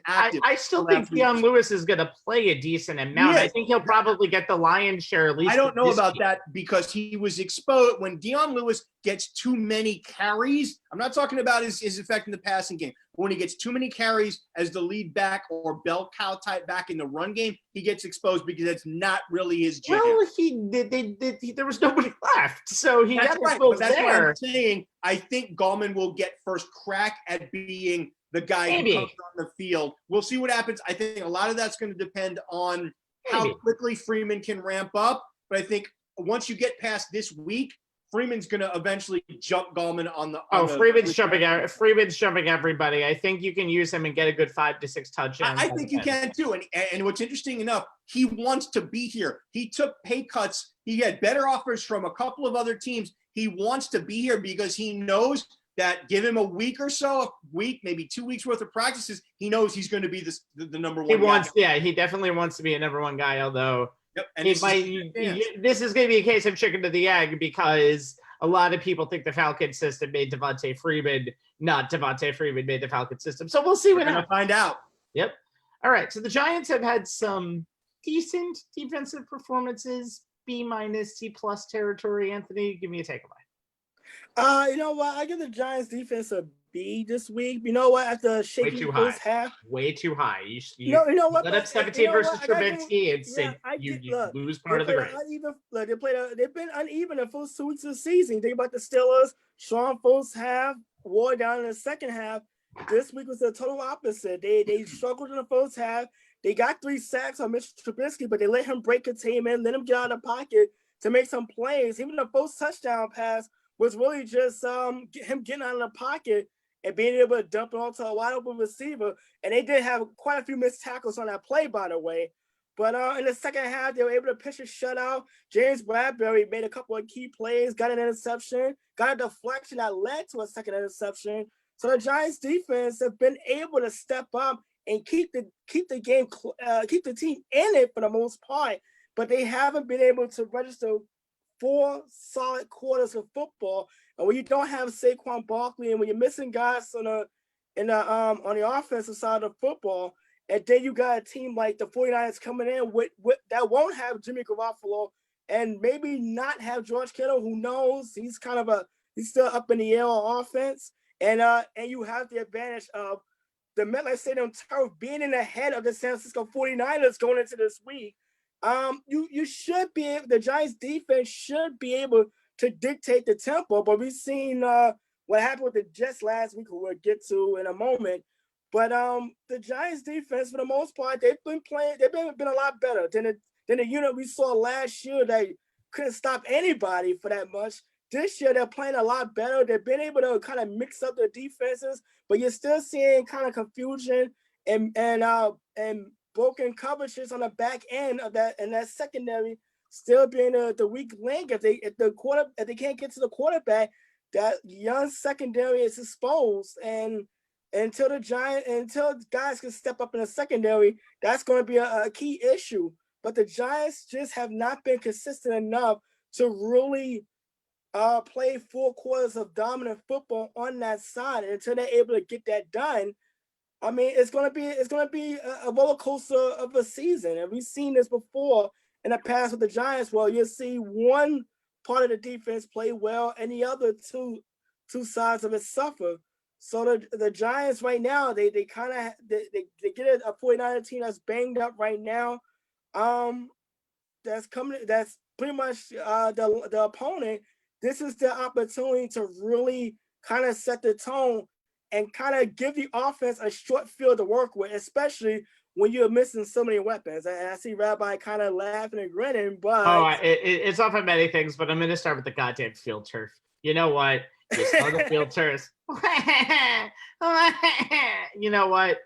C: active.
A: I still think Dion Lewis is going to play a decent amount. I think he'll probably get the lion's share at least.
C: I don't know about that because he was exposed. When Dion Lewis gets too many carries, I'm not talking about his effect in the passing game. But when he gets too many carries as the lead back or bell cow type back in the run game, he gets exposed because that's not really his jam.
A: Well, there was nobody left, so he got exposed
C: that's
A: there.
C: What I'm saying. I think Gallman will get first crack at being the guy who comes on the field. We'll see what happens. I think a lot of that's going to depend on how quickly Freeman can ramp up. But I think once you get past this week, Freeman's going to eventually jump Gallman on the.
A: Freeman's jumping everybody. I think you can use him and get a good 5 to 6 touchdowns.
C: I think you can too. And what's interesting enough, he wants to be here. He took pay cuts. He had better offers from a couple of other teams. He wants to be here because he knows that give him a week or so, maybe 2 weeks worth of practices, he knows he's going to be the number one guy.
A: He definitely wants to be a number 1 guy, although.
C: Yep. And
A: this is going to be a case of chicken to the egg because a lot of people think the Falcon system made Devonta Freeman, not Devonta Freeman made the Falcon system. So we'll see what happens.
C: Find out.
A: Yep. All right. So the Giants have had some decent defensive performances, B-, C+ territory. Anthony, give me a takeaway.
B: You know what? I give the Giants defense a B this week. You know what? After shaking first half,
A: way too high. You
B: know what?
A: Let up 17 versus Trubisky and say you lose part of the grade.
B: They've been uneven the first 2 weeks of the season. Think about the Steelers. Strong first half, wore down in the second half. This week was the total opposite. They struggled in the first half. They got 3 sacks on Mr. Trubisky, but they let him break containment, let him get out of the pocket to make some plays. Even the first touchdown pass was really just him getting out of the pocket and being able to dump it onto a wide open receiver. And they did have quite a few missed tackles on that play, by the way. But in the second half, they were able to pitch a shutout. James Bradbury made a couple of key plays, got an interception, got a deflection that led to a second interception. So the Giants defense have been able to step up and keep the team in it for the most part. But they haven't been able to register 4 solid quarters of football. And when you don't have Saquon Barkley and when you're missing guys on the offensive side of football, and then you got a team like the 49ers coming in with that won't have Jimmy Garoppolo and maybe not have George Kittle, who knows? He's still up in the air on offense. And you have the advantage of the MetLife Stadium turf being in the head of the San Francisco 49ers going into this week, you should be able, the Giants defense should be able to dictate the tempo, but we've seen what happened with the Jets last week, who we'll get to in a moment. But the Giants defense, for the most part, they've been a lot better than the unit we saw last year that couldn't stop anybody for that much. This year, they're playing a lot better. They've been able to kind of mix up their defenses, but you're still seeing kind of confusion and broken coverages on the back end of that, and that secondary still being the weak link. If they can't get to the quarterback, that young secondary is exposed. And until guys can step up in the secondary, that's going to be a key issue. But the Giants just have not been consistent enough to really play 4 quarters of dominant football on that side. And until they're able to get that done, I mean, it's gonna be a roller coaster of a season. And we've seen this before in the past with the Giants. Well, you'll see one part of the defense play well and the other two sides of it suffer. So the Giants right now, they get a 49er team that's banged up right now. That's pretty much the opponent. This is the opportunity to really kind of set the tone and kind of give the offense a short field to work with, especially when you're missing so many weapons. And I see Rabbi kind of laughing and grinning, but
A: it's off of many things, but I'm going to start with the goddamn field turf. You know what? You saw the field turf. You know what?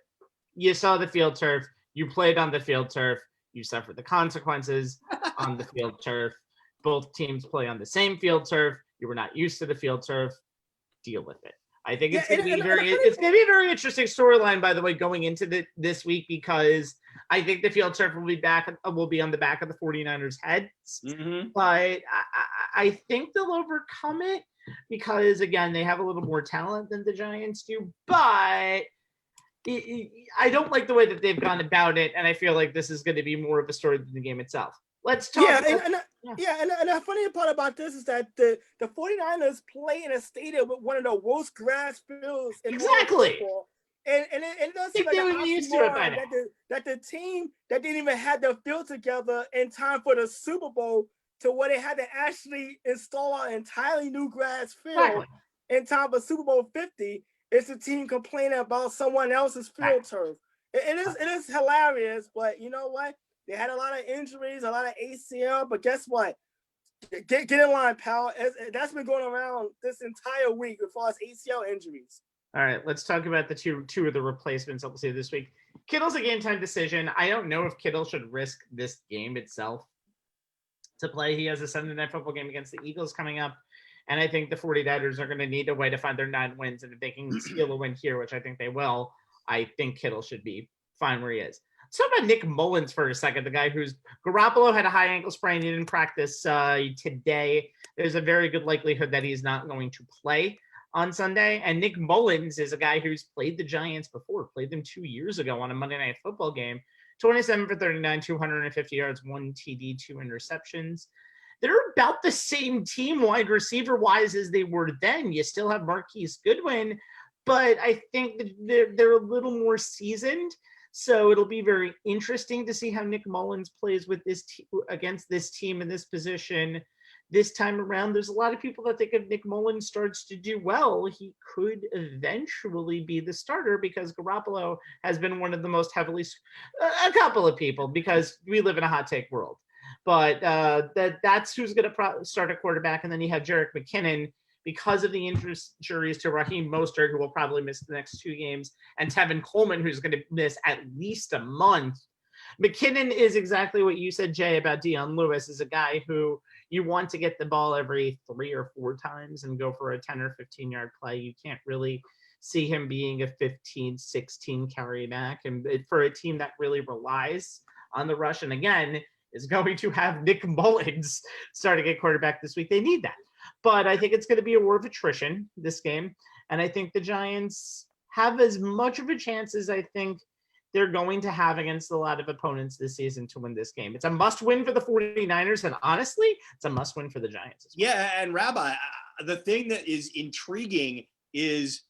A: You saw the field turf. You played on the field turf. You suffered the consequences on the field turf. Both teams play on the same field turf. You were not used to the field turf. Deal with it. I think it's going to be a very interesting storyline, by the way, going into this week, because I think the field turf will be on the back of the 49ers' heads. Mm-hmm. But I think they'll overcome it because, again, they have a little more talent than the Giants do. But I don't like the way that they've gone about it, and I feel like this is going to be more of a story than the game itself. Let's talk.
B: And the funny part about this is that the 49ers play in a stadium with one of the worst grass fields in football. And it does seem like that the team that didn't even have their field together in time for the Super Bowl, to where they had to actually install an entirely new grass field in time for Super Bowl 50, is the team complaining about someone else's field turf. It is hilarious, but you know what? They had a lot of injuries, a lot of ACL, but guess what? Get in line, pal. That's been going around this entire week as far as ACL injuries.
A: All right, let's talk about the two of the replacements that we'll see this week. Kittle's a game-time decision. I don't know if Kittle should risk this game itself to play. He has a Sunday Night Football game against the Eagles coming up, and I think the 49ers are going to need a way to find their 9 wins, and if they can steal a win here, which I think they will, I think Kittle should be fine where he is. Let's talk about Nick Mullins for a second, the guy who's Garoppolo had a high ankle sprain. He didn't practice today. There's a very good likelihood that he's not going to play on Sunday. And Nick Mullins is a guy who's played the Giants before, played them 2 years ago on a Monday Night Football game. 27 for 39, 250 yards, 1 TD, 2 interceptions. They're about the same team wide receiver-wise as they were then. You still have Marquise Goodwin, but I think that they're a little more seasoned. So it'll be very interesting to see how Nick Mullins plays with this against this team in this position this time around. There's a lot of people that think if Nick Mullins starts to do well, he could eventually be the starter, because Garoppolo has been one of the most heavily – a couple of people, because we live in a hot take world. But that's who's going to start a quarterback. And then you have Jerick McKinnon, because of the injuries to Raheem Mostert, who will probably miss the next 2 games, and Tevin Coleman, who's going to miss at least a month. McKinnon is exactly what you said, Jay, about Dion Lewis, is a guy who you want to get the ball every 3 or 4 times and go for a 10 or 15-yard play. You can't really see him being a 15, 16 carry back. And for a team that really relies on the rush, and again, is going to have Nick Mullins starting at quarterback this week, they need that. But I think it's going to be a war of attrition this game. And I think the Giants have as much of a chance as I think they're going to have against a lot of opponents this season to win this game. It's a must-win for the 49ers, and honestly, it's a must-win for the Giants as well.
C: Yeah, and Rabbi, the thing that is intriguing is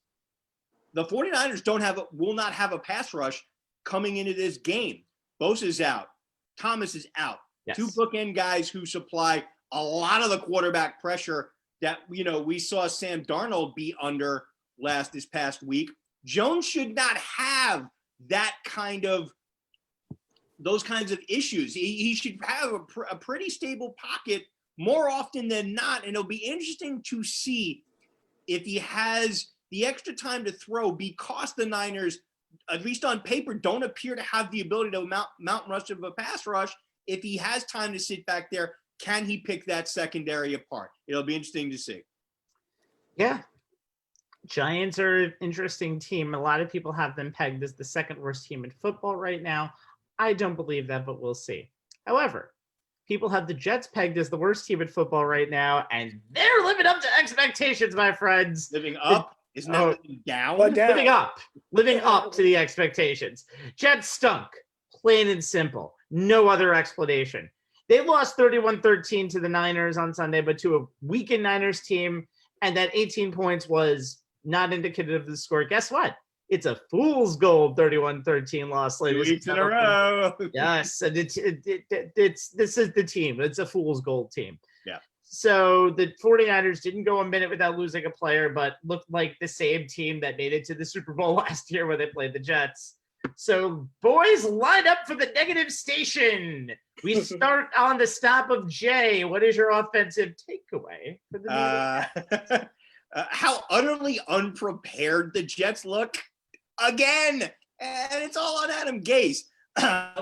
C: the 49ers will not have a pass rush coming into this game. Bosa's out. Thomas is out.
A: Yes.
C: Two bookend guys who supply a lot of the quarterback pressure that, we saw Sam Darnold be under this past week. Jones should not have those kinds of issues. He should have a pretty stable pocket more often than not. And it'll be interesting to see if he has the extra time to throw, because the Niners, at least on paper, don't appear to have the ability to mount much of a pass rush. If he has time to sit back there, can he pick that secondary apart? It'll be interesting to see.
A: Yeah. Giants are an interesting team. A lot of people have them pegged as the second worst team in football right now. I don't believe that, but we'll see. However, people have the Jets pegged as the worst team in football right now, and they're living up to expectations, my friends.
C: Living up? Isn't that living down?
A: Living up to the expectations. Jets stunk, plain and simple. No other explanation. They lost 31-13 to the Niners on Sunday, but to a weakened Niners team, and that 18 points was not indicative of the score. Guess what? It's a fool's gold 31-13 loss.
C: 2 weeks in a row.
A: Yes, and this is the team. It's a fool's gold team.
C: Yeah.
A: So the 49ers didn't go a minute without losing a player, but looked like the same team that made it to the Super Bowl last year when they played the Jets. So boys, line up for the negative station. We start on the stop of Jay. What is your offensive takeaway for the
C: how utterly unprepared the Jets look again, and it's all on Adam Gase.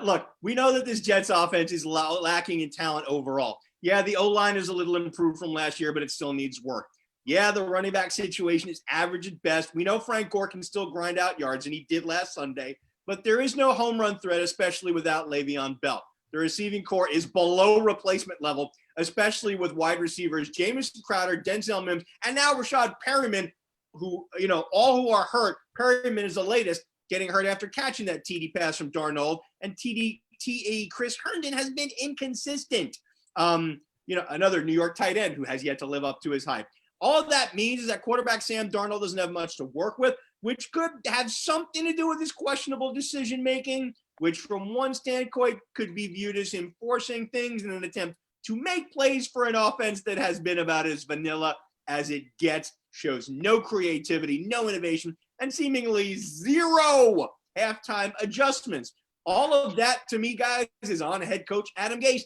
C: Look, we know that this Jets offense is lacking in talent overall. Yeah, the O-line is a little improved from last year, but it still needs work. Yeah, the running back situation is average at best. We know Frank Gore can still grind out yards, and he did last Sunday, but there is no home run threat, especially without Le'Veon Bell. The receiving core is below replacement level, especially with wide receivers Jamison Crowder, Denzel Mims, and now Rashad Perryman, who, all who are hurt. Perryman is the latest, getting hurt after catching that TD pass from Darnold, and TE Chris Herndon has been inconsistent. Another New York tight end who has yet to live up to his hype. All that means is that quarterback Sam Darnold doesn't have much to work with, which could have something to do with his questionable decision-making, which from one standpoint could be viewed as him forcing things in an attempt to make plays for an offense that has been about as vanilla as it gets, shows no creativity, no innovation, and seemingly zero halftime adjustments. All of that, to me, guys, is on head coach Adam Gase,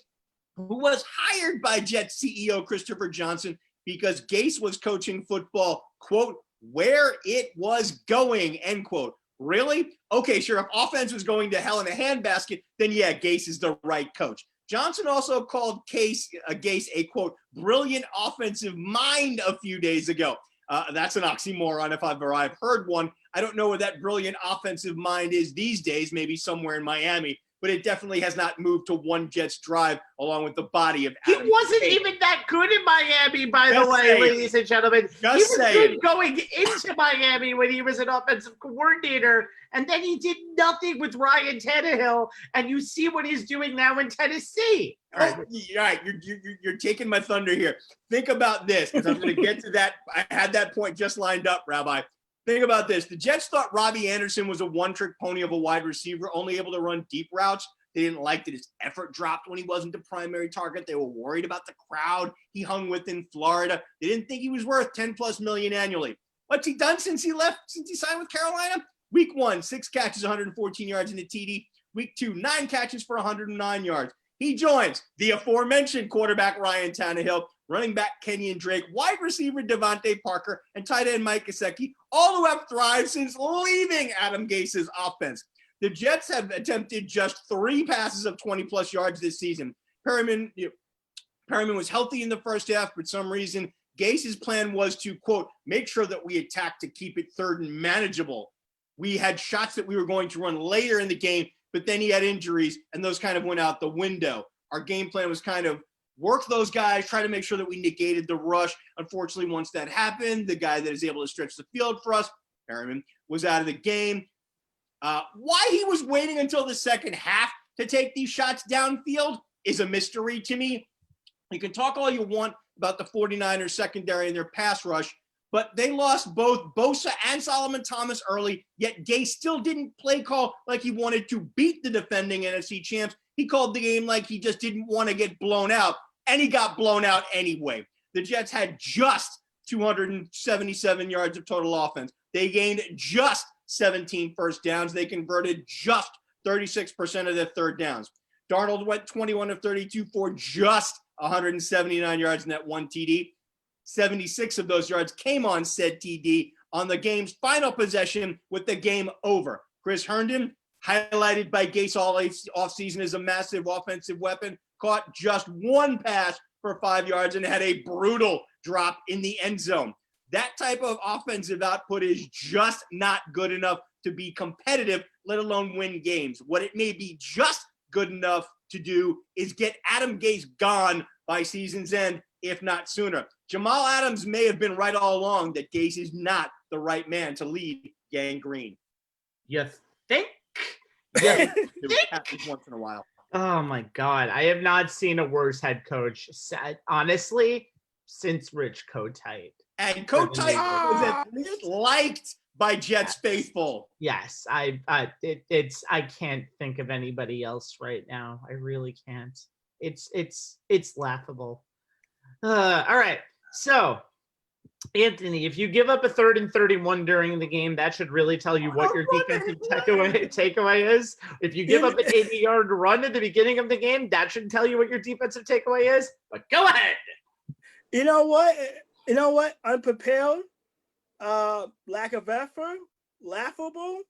C: who was hired by Jets CEO Christopher Johnson because Gase was coaching football, quote, where it was going, end quote. Really? Okay, sure. If offense was going to hell in a handbasket, then yeah, Gase is the right coach. Johnson also called Gase a, quote, brilliant offensive mind a few days ago. That's an oxymoron if I've heard one. I don't know where that brilliant offensive mind is these days, maybe somewhere in Miami, but it definitely has not moved to one Jets drive along with the body of Adam.
A: He wasn't even that good in Miami, by the way, ladies and gentlemen. He was good going into Miami when he was an offensive coordinator, and then he did nothing with Ryan Tannehill, and you see what he's doing now in Tennessee.
C: All right, you're taking my thunder here. Think about this, because I'm going to get to that. I had that point just lined up, Rabbi. Think about this. The Jets thought Robbie Anderson was a one-trick pony of a wide receiver, only able to run deep routes. They didn't like that his effort dropped when he wasn't the primary target. They were worried about the crowd he hung with in Florida. They didn't think he was worth $10+ million annually. What's he done since he signed with Carolina? Week 1, 6 catches, 114 yards in the TD. Week 2, 9 catches for 109 yards. He joins the aforementioned quarterback Ryan Tannehill, running back Kenyon Drake, wide receiver Devontae Parker, and tight end Mike Gesicki, all who have thrived since leaving Adam Gase's offense. The Jets have attempted just 3 passes of 20+ yards this season. Perryman was healthy in the first half. For some reason, Gase's plan was to, quote, make sure that we attack to keep it third and manageable. We had shots that we were going to run later in the game, but then he had injuries, and those kind of went out the window. Our game plan was kind of work those guys, try to make sure that we negated the rush. Unfortunately, once that happened, the guy that is able to stretch the field for us, Perryman, was out of the game. Why he was waiting until the second half to take these shots downfield is a mystery to me. You can talk all you want about the 49ers secondary and their pass rush. but they lost both Bosa and Solomon Thomas early, yet Gase still didn't play call like he wanted to beat the defending NFC champs. He called the game like he just didn't want to get blown out, and he got blown out anyway. The Jets had just 277 yards of total offense. They gained just 17 first downs. They converted just 36% of their third downs. Darnold went 21 of 32 for just 179 yards in that one TD. 76 of those yards came on said TD on the game's final possession with the game over. Chris Herndon, highlighted by Gase all offseason as a massive offensive weapon, caught just one pass for 5 yards and had a brutal drop in the end zone. That type of offensive output is just not good enough to be competitive, let alone win games. What it may be just good enough to do is get Adam Gase gone by season's end, if not sooner. Jamal Adams may have been right all along that Gase is not the right man to lead Gang Green.
A: You think?
C: Yeah, it happens once in a while.
A: Oh my God. I have not seen a worse head coach, honestly, since Rich Kotite.
C: And Kotite was at least liked by Jets faithful.
A: Yes, I can't think of anybody else right now. I really can't. It's laughable. All right. So, Anthony, if you give up a 3rd and 31 during the game, that should really tell you what your defensive takeaway is. If you give up an 80-yard run at the beginning of the game, that should tell you what your defensive takeaway is. But go ahead.
B: You know what? Unprepared, lack of effort, laughable.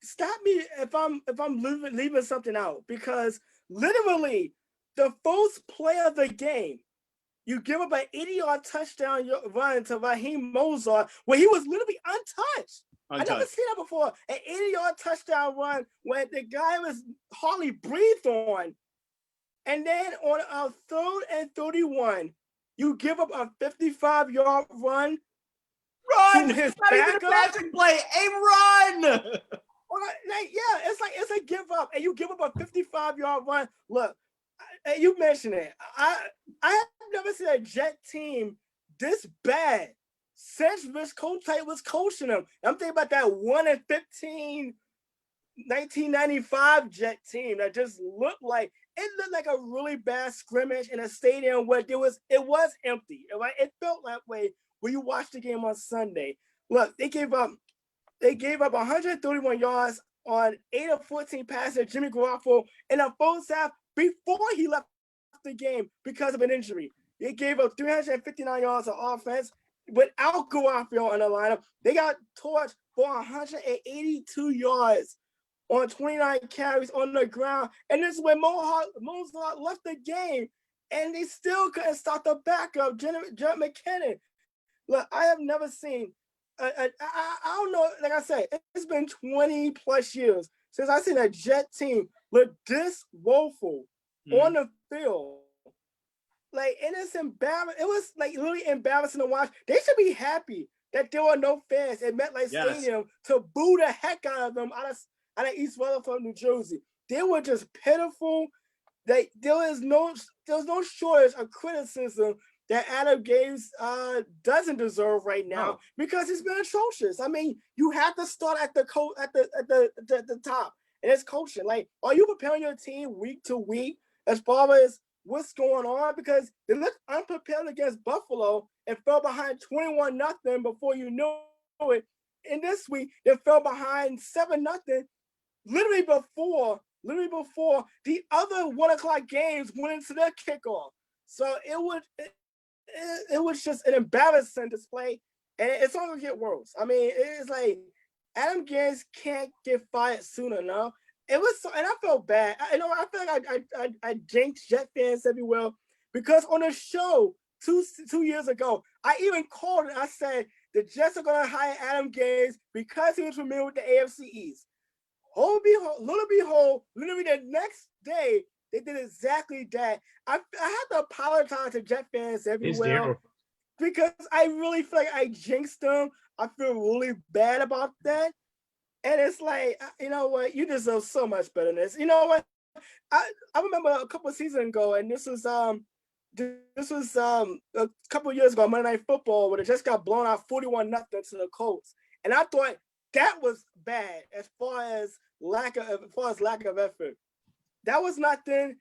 B: Stop me if I'm leaving something out, because literally the first play of the game, you give up an 80-yard touchdown run to Raheem Mostert where he was literally untouched. I never seen that before. An 80-yard touchdown run when the guy was hardly breathed on. And then on a 3rd and 31, you give up a 55-yard run.
C: Run!
B: To his
C: Not even a passing play. A run!
B: Yeah, it's a give up. And you give up a 55-yard run. Look, you mentioned it. I have never seen a Jet team this bad since Rich Kotite was coaching them. I'm thinking about that 1-15 1995 Jet team that just looked like a really bad scrimmage in a stadium where it was empty. Right? It felt that way when you watched the game on Sunday. Look, they gave up 131 yards on 8 of 14 passes to Jimmy Garoppolo in the first half before he left the game because of an injury. They gave up 359 yards of offense without Garoppolo in the lineup. They got torched for 182 yards on 29 carries on the ground. And this is when Mostert left the game, and they still couldn't stop the backup, Jared McKinnon. Look, I have never seen, I don't know, like I said, it's been 20 plus years since I've seen a Jet team look this woeful on the field. Like, and it's embarrassing. It was like literally embarrassing to watch. They should be happy that there were no fans at MetLife Stadium to boo the heck out of them out of East Rutherford, New Jersey. They were just pitiful. There was no shortage of criticism that Adam Gase doesn't deserve right now because it's been atrocious. I mean, you have to start at the top, and it's coaching. Like, are you preparing your team week to week as far as what's going on? Because they looked unprepared against Buffalo and fell behind 21-0 before you knew it. And this week, they fell behind 7-0, literally before the other 1 o'clock games went into their kickoff. So it was just an embarrassing display, and it's only gonna get worse. I mean, it's like Adam Gase can't get fired soon enough. It was so, and I felt bad. I feel like I jinxed Jet fans everywhere because on the show two years ago, I even called it. I said the Jets are gonna hire Adam Gase because he was familiar with the AFC East. Little behold, literally the next day, they did exactly that. I had to apologize to Jet fans everywhere because I really feel like I jinxed them. I feel really bad about that. And it's like, you know what? You deserve so much better than this. You know what? I remember a couple of seasons ago, and this was this was a couple of years ago, Monday Night Football, when it just got blown out 41-0 to the Colts, and I thought that was bad as far as lack of effort. That was nothing.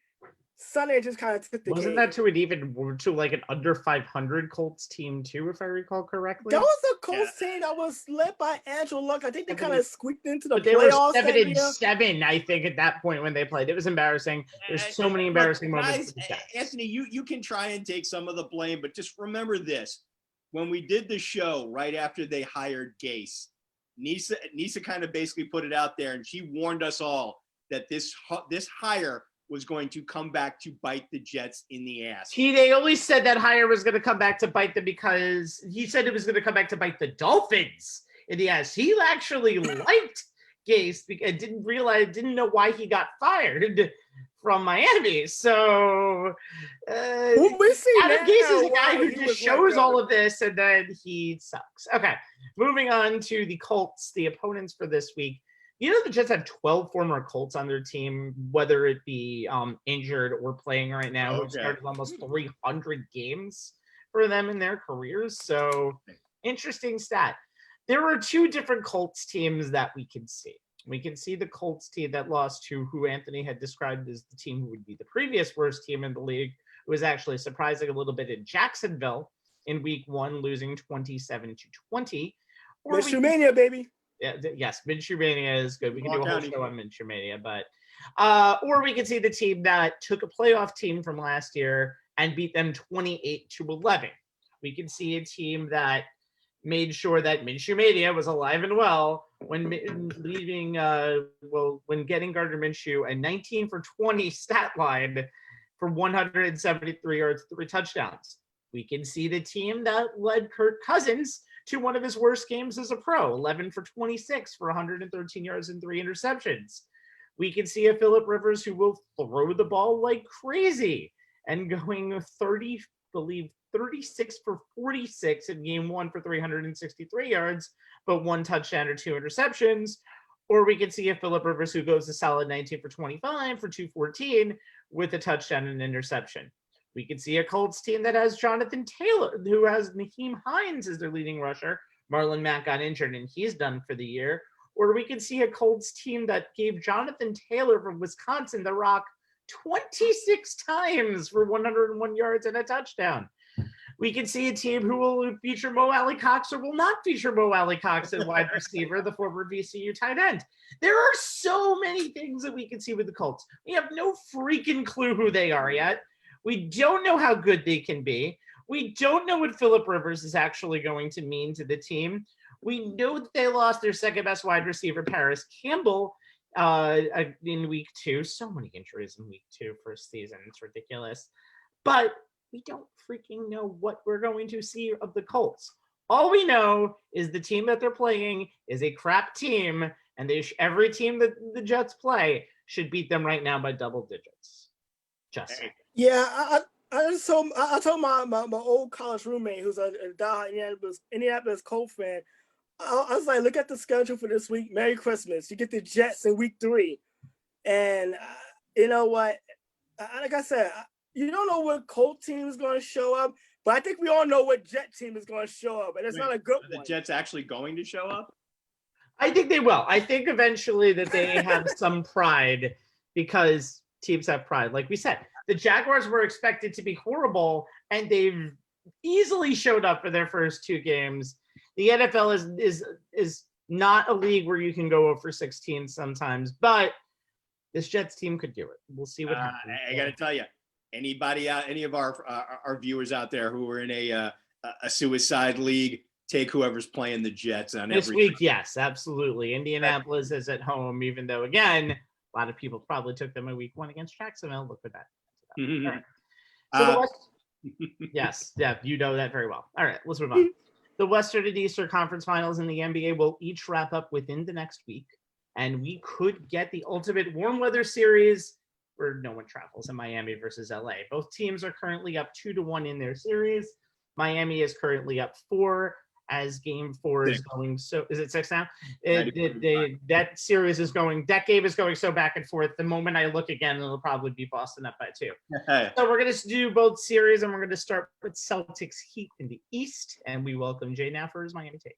B: Sunday just kind of took the
A: Wasn't
B: game.
A: that to like an under 500 Colts team too, if I recall correctly?
B: That was a Colts team that was led by Andrew Luck. I think they kind of squeaked into the
A: But they were
B: playoffs.
A: 7-7, I think, at that point when they played. It was embarrassing. There's so many embarrassing moments.
C: Guys, Anthony, you can try and take some of the blame, but just remember this. When we did the show right after they hired Gase, Nisa kind of basically put it out there, and she warned us all that this hire was going to come back to bite the Jets in the ass.
A: They only said that hire was going to come back to bite them because he said it was going to come back to bite the Dolphins in the ass. He actually liked Gase and didn't know why he got fired from Miami. So
B: we see
A: Adam Gase is a guy who just shows all of this and then he sucks. Okay, moving on to the Colts, the opponents for this week. You know, the Jets have 12 former Colts on their team, whether it be injured or playing right now, who've started almost 300 games for them in their careers. So, interesting stat. There are two different Colts teams that we can see. We can see the Colts team that lost to who Anthony had described as the team who would be the previous worst team in the league, who was actually surprising a little bit in Jacksonville in week 1, losing 27-20.
B: Minshew Mania, baby.
A: Yes, Minshew Mania is good. We can do a whole show on Minshew Mania, but or we can see the team that took a playoff team from last year and beat them 28-11. We can see a team that made sure that Minshew Mania was alive and well when getting Gardner Minshew a 19 for 20 stat line for 173 yards, 3 touchdowns. We can see the team that led Kirk Cousins to one of his worst games as a pro, 11 for 26 for 113 yards and 3 interceptions. We can see a Phillip Rivers who will throw the ball like crazy and going 36 for 46 in game 1 for 363 yards, but 1 touchdown or 2 interceptions. Or we can see a Phillip Rivers who goes a solid 19 for 25 for 214 with a touchdown and interception. We can see a Colts team that has Jonathan Taylor, who has Naheem Hines as their leading rusher. Marlon Mack got injured and he's done for the year. Or we can see a Colts team that gave Jonathan Taylor from Wisconsin the rock 26 times for 101 yards and a touchdown. We can see a team who will feature Mo Alley Cox or will not feature Mo Alley Cox as wide receiver, the former VCU tight end. There are so many things that we can see with the Colts. We have no freaking clue who they are yet. We don't know how good they can be. We don't know what Phillip Rivers is actually going to mean to the team. We know that they lost their second best wide receiver, Paris Campbell, in week 2. So many injuries in week 2 first season. It's ridiculous. But we don't freaking know what we're going to see of the Colts. All we know is the team that they're playing is a crap team, and every team that the Jets play should beat them right now by double digits. Just saying.
B: Yeah, I told my old college roommate who's a diehard Indianapolis Colts fan. I was like, look at the schedule for this week. Merry Christmas. You get the Jets in week 3. And you know what? Like I said, you don't know what Colt team is going to show up, but I think we all know what Jet team is going to show up, and it's not a good one.
C: The Jets actually going to show up?
A: I think they will. I think eventually that they have some pride because teams have pride. Like we said, the Jaguars were expected to be horrible, and they've easily showed up for their first 2 games. The NFL is not a league where you can go over 16 sometimes, but this Jets team could do it. We'll see what happens.
C: I got to tell you, any of our viewers out there who are in a suicide league, take whoever's playing the Jets on
A: this
C: every
A: week. Yes, absolutely. Indianapolis is at home, even though again, a lot of people probably took them in week 1 against Jacksonville. Look at that.
C: Mm-hmm.
A: All right. So the West, yes, yeah, you know that very well. All right, let's move on. The Western and Eastern Conference Finals in the NBA will each wrap up within the next week, and we could get the ultimate warm weather series where no one travels in Miami versus LA. Both teams are currently up 2-1 in their series. Miami is currently up 4. as Game 4 is going. So is it 6 now? That series is going. That game is going so back and forth. The moment I look again, it'll probably be Boston up by 2. So we're going to do both series, and we're going to start with Celtics Heat in the East, and we welcome Jay now for his Miami take.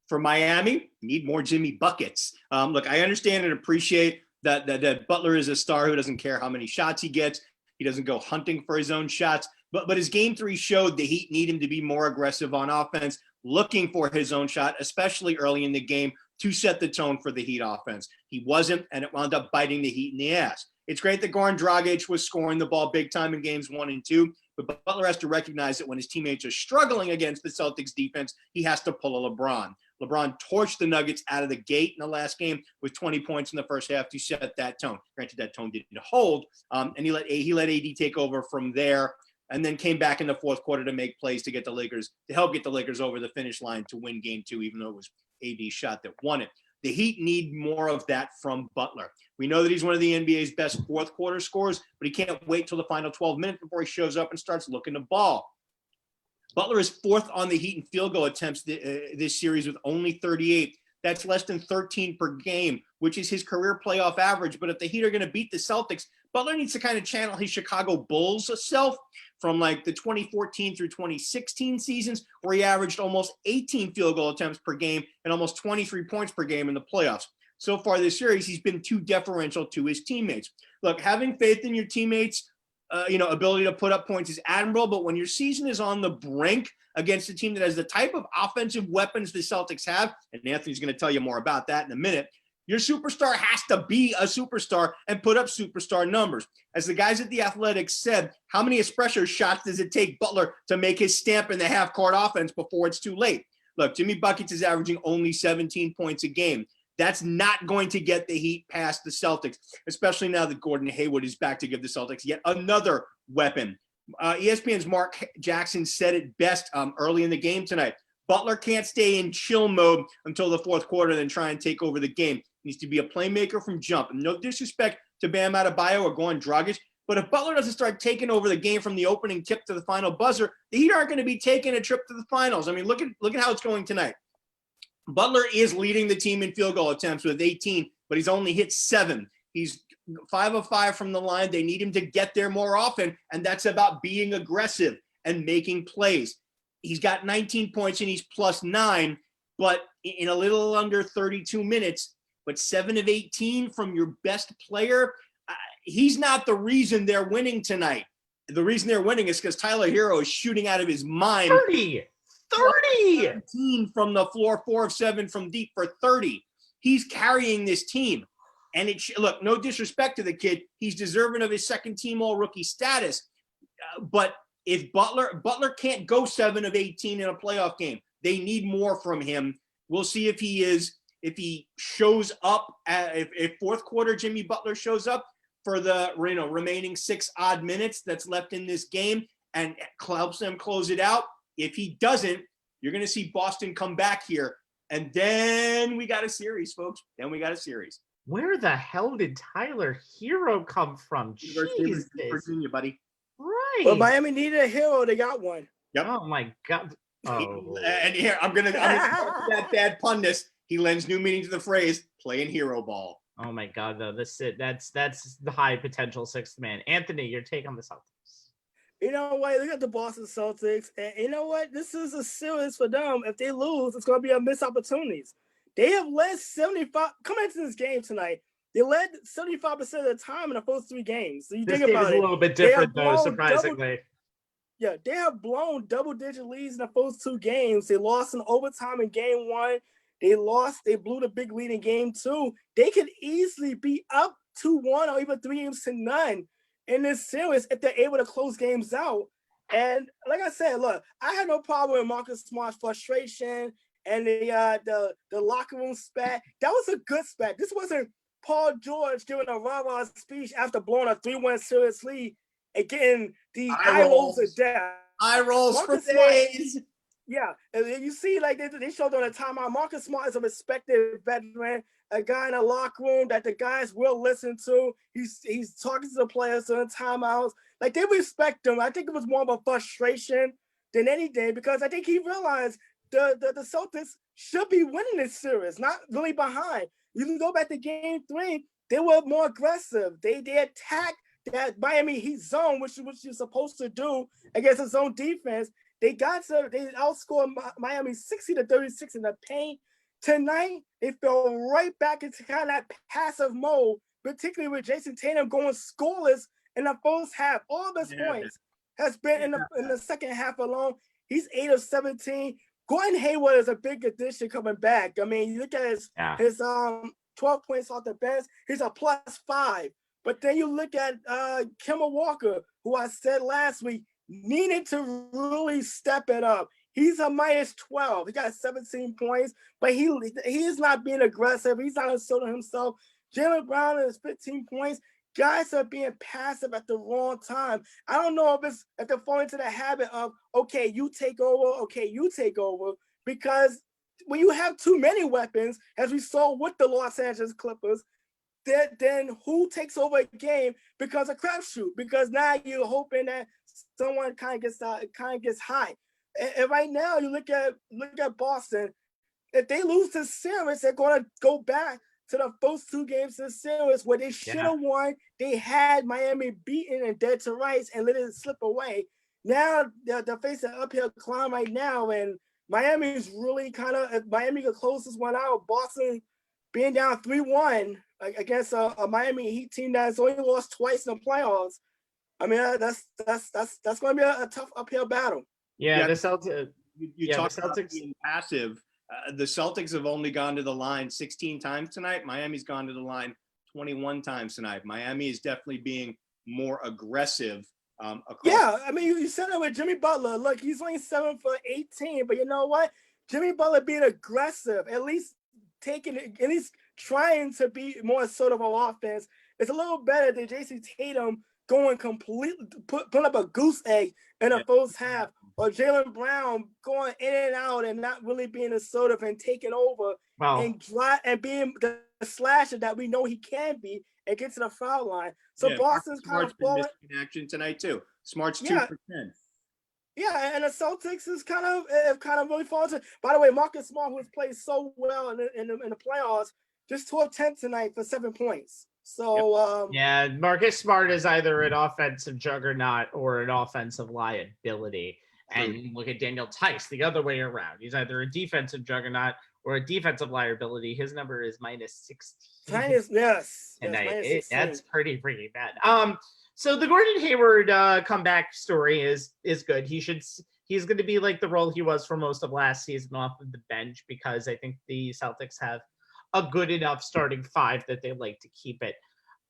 C: For Miami, need more Jimmy buckets. Look, I understand and appreciate that Butler is a star who doesn't care how many shots he gets. He doesn't go hunting for his own shots. But his Game 3 showed the Heat need him to be more aggressive on offense, looking for his own shot, especially early in the game, to set the tone for the Heat offense. He wasn't, and it wound up biting the Heat in the ass. It's great that Goran Dragic was scoring the ball big time in games 1 and 2, but Butler has to recognize that when his teammates are struggling against the Celtics defense, he has to pull a LeBron. LeBron torched the Nuggets out of the gate in the last game with 20 points in the first half to set that tone. Granted, that tone didn't hold, and he let AD take over from there, and then came back in the fourth quarter to make plays to help get the Lakers over the finish line to win Game 2, even though it was AD's shot that won it. The Heat need more of that from Butler. We know that he's one of the NBA's best fourth quarter scorers, but he can't wait till the final 12 minutes before he shows up and starts looking the ball. Butler is 4th on the Heat in field goal attempts this series with only 38. That's less than 13 per game, which is his career playoff average. But if the Heat are going to beat the Celtics, Butler needs to kind of channel his Chicago Bulls self from like the 2014 through 2016 seasons, where he averaged almost 18 field goal attempts per game and almost 23 points per game in the playoffs. So far this series, he's been too deferential to his teammates. Look, having faith in your teammates' ability to put up points is admirable, but when your season is on the brink against a team that has the type of offensive weapons the Celtics have, and Anthony's going to tell you more about that in a minute, your superstar has to be a superstar and put up superstar numbers. As the guys at The Athletic said, how many espresso shots does it take Butler to make his stamp in the half-court offense before it's too late? Look, Jimmy Buckets is averaging only 17 points a game. That's not going to get the Heat past the Celtics, especially now that Gordon Hayward is back to give the Celtics yet another weapon. ESPN's Mark Jackson said it best early in the game tonight. Butler can't stay in chill mode until the fourth quarter, then try and take over the game. He needs to be a playmaker from jump. And no disrespect to Bam Adebayo or Goran Dragic, but if Butler doesn't start taking over the game from the opening tip to the final buzzer, the Heat aren't going to be taking a trip to the finals. I mean, look at how it's going tonight. Butler is leading the team in field goal attempts with 18, but he's only hit 7. He's 5 of 5 from the line. They need him to get there more often, and that's about being aggressive and making plays. He's got 19 points and he's +9, but in a little under 32 minutes, but 7 of 18 from your best player, he's not the reason they're winning tonight. The reason they're winning is because Tyler Hero is shooting out of his mind.
A: 30
C: 17 from the floor, 4 of 7 from deep for 30. He's carrying this team. And look, no disrespect to the kid. He's deserving of his second team all-rookie status. But if Butler can't go 7 of 18 in a playoff game, they need more from him. We'll see if he shows up, if fourth quarter Jimmy Butler shows up for the remaining 6 odd minutes that's left in this game and helps them close it out. If he doesn't, you're going to see Boston come back here. And then we got a series, folks. Then we got a series.
A: Where the hell did Tyler Hero come from?
C: University of Virginia, buddy.
A: Right.
B: Well, Miami needed a hero. They got one.
C: Yep.
A: Oh, my God. Oh.
C: And here, I'm gonna that bad pundness. He lends new meaning to the phrase "playing hero ball."
A: Oh my God, though, that's the high potential 6th man. Anthony, your take on the Celtics?
B: You know what? Look at the Boston Celtics, and you know what? This is a series for them. If they lose, it's going to be a missed opportunities. They have led 75. Coming into this game tonight, they led 75% of the time in the first 3 games. So you
A: This
B: think
A: game
B: about
A: is
B: it.
A: a little bit different, though, surprisingly.
B: They have blown double-digit leads in the first 2 games. They lost in overtime in game 1. They blew the big lead in game 2. They could easily be up 2-1 or even 3-0 in this series if they're able to close games out. And like I said, look, I had no problem with Marcus Smart's frustration and the locker room spat. That was a good spat. This wasn't Paul George giving a rah-rah speech after blowing a 3-1 series lead and getting the eye rolls of death.
C: Eye rolls for days.
B: Yeah, and you see, like they showed on the timeout, Marcus Smart is a respected veteran, a guy in the locker room that the guys will listen to. He's talking to the players during timeouts. Like, they respect him. I think it was more of a frustration than any day because I think he realized the Celtics should be winning this series, not really behind. You can go back to game 3, they were more aggressive. They attacked that Miami Heat zone, which you're supposed to do against a zone defense. They outscored Miami 60-36 in the paint. Tonight, they fell right back into kind of that passive mode, particularly with Jason Tatum going scoreless in the first half. All of his points has been in the second half alone. He's 8 of 17. Gordon Hayward is a big addition coming back. I mean, you look at his 12 points off the bench. He's a +5. But then you look at Kemba Walker, who I said last week needed to really step it up. He's a -12. He got 17 points, but he is not being aggressive. He's not asserting himself. Jaylen Brown is 15 points. Guys are being passive at the wrong time. I don't know if they're falling into the habit of, okay, you take over, because when you have too many weapons, as we saw with the Los Angeles Clippers, then who takes over a game becomes a crapshoot, because now you're hoping that someone kind of gets high. And right now, you look at Boston. If they lose this series, they're going to go back to the first 2 games of the series where they should have won. They had Miami beaten and dead to rights and let it slip away. Now they're facing an uphill climb right now, and Miami's really if Miami could close this one out, Boston being down 3-1 against a Miami Heat team that's only lost twice in the playoffs. I mean, that's going to be a tough uphill battle.
A: Yeah, the Celtics.
C: You talk about being passive. The Celtics have only gone to the line 16 times tonight. Miami's gone to the line 21 times tonight. Miami is definitely being more aggressive.
B: I mean, you said it with Jimmy Butler. Look, he's only 7 for 18, but you know what? Jimmy Butler being aggressive, at least trying to be more assertive on offense. It's a little better than Jason Tatum going completely, putting up a goose egg in the first half, or Jaylen Brown going in and out and not really being assertive and taking over and being the slasher that we know he can be and get to the foul line. So Boston's kind of falling
C: in action tonight too. Smart's 2 for 10.
B: Yeah, and the Celtics is kind of really fallen. By the way, Marcus Smart, who has played so well in the playoffs, just 12-10 tonight for 7 points. So
A: Marcus Smart is either an offensive juggernaut or an offensive liability. And look at Daniel Tice the other way around. He's either a defensive juggernaut or a defensive liability. His number is -16.
B: Yes.
A: That's pretty bad. So the Gordon Hayward comeback story is good. He's going to be like the role he was for most of last season off of the bench, because I think the Celtics have a good enough starting 5 that they like to keep it.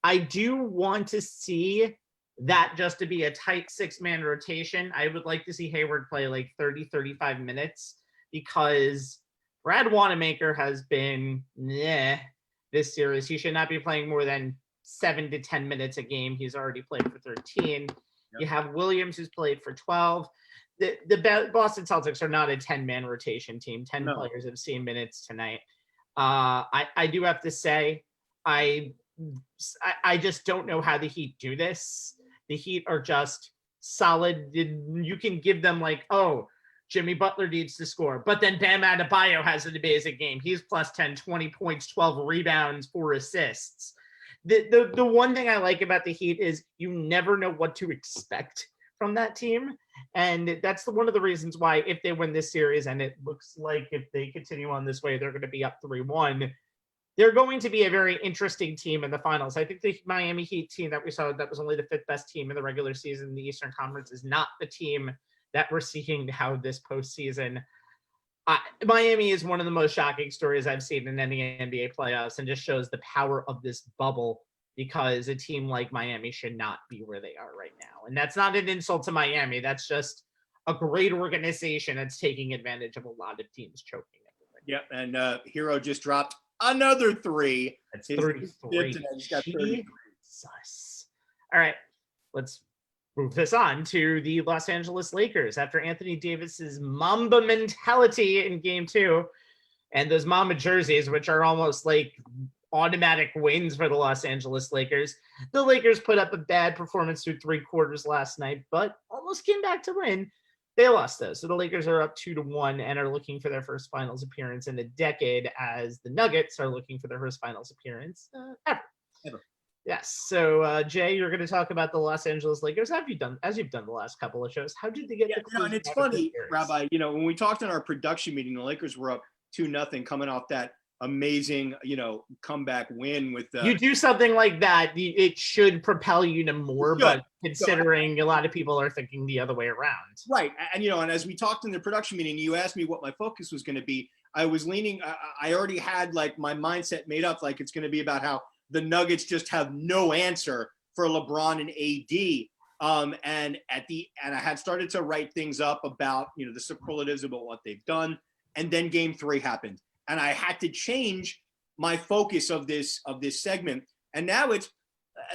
A: I do want to see that just to be a tight 6-man rotation. I would like to see Hayward play like 30-35 minutes, because Brad Wanamaker has been this series. He should not be playing more than 7 to 10 minutes a game. He's already played for 13. You have Williams, who's played for 12. The Boston Celtics are not a 10-man rotation team. 10 players have seen minutes tonight. I do have to say, I just don't know how the Heat do this. The Heat are just solid. You can give them like, Jimmy Butler needs to score, but then Bam Adebayo has an amazing game. He's +10, 20 points, 12 rebounds, 4 assists. The one thing I like about the Heat is you never know what to expect from that team. And that's one of the reasons why, if they win this series, and it looks like if they continue on this way, they're going to be up 3-1. They're going to be a very interesting team in the finals. I think the Miami Heat team that we saw that was only the 5th best team in the regular season in the Eastern Conference is not the team that we're seeing now this postseason. Miami is one of the most shocking stories I've seen in any NBA playoffs, and just shows the power of this bubble, because a team like Miami should not be where they are right now. And that's not an insult to Miami. That's just a great organization that's taking advantage of a lot of teams choking everything.
C: Yep, and Hero just dropped another 3.
A: That's 33.
C: He's got 33.
A: All right, let's move this on to the Los Angeles Lakers. After Anthony Davis's Mamba mentality in Game 2, and those Mamba jerseys, which are almost like automatic wins for the Los Angeles Lakers, the Lakers put up a bad performance through 3 quarters last night, but almost came back to win. They lost though, so the Lakers are up 2-1 and are looking for their first finals appearance in a decade, as the Nuggets are looking for their first finals appearance ever. Yes. So Jay, you're going to talk about the Los Angeles Lakers. You've done the last couple of shows. How did they get the?
C: And it's funny, Rabbi. When we talked in our production meeting, the Lakers were up 2-0, coming off that amazing, comeback win with.
A: You do something like that, it should propel you to more. But considering a lot of people are thinking the other way around,
C: right? And and as we talked in the production meeting, you asked me what my focus was going to be. I was leaning. I already had like my mindset made up. Like it's going to be about how the Nuggets just have no answer for LeBron and AD. And I had started to write things up about, the superlatives about what they've done. And then game 3 happened. And I had to change my focus of this segment. And now it's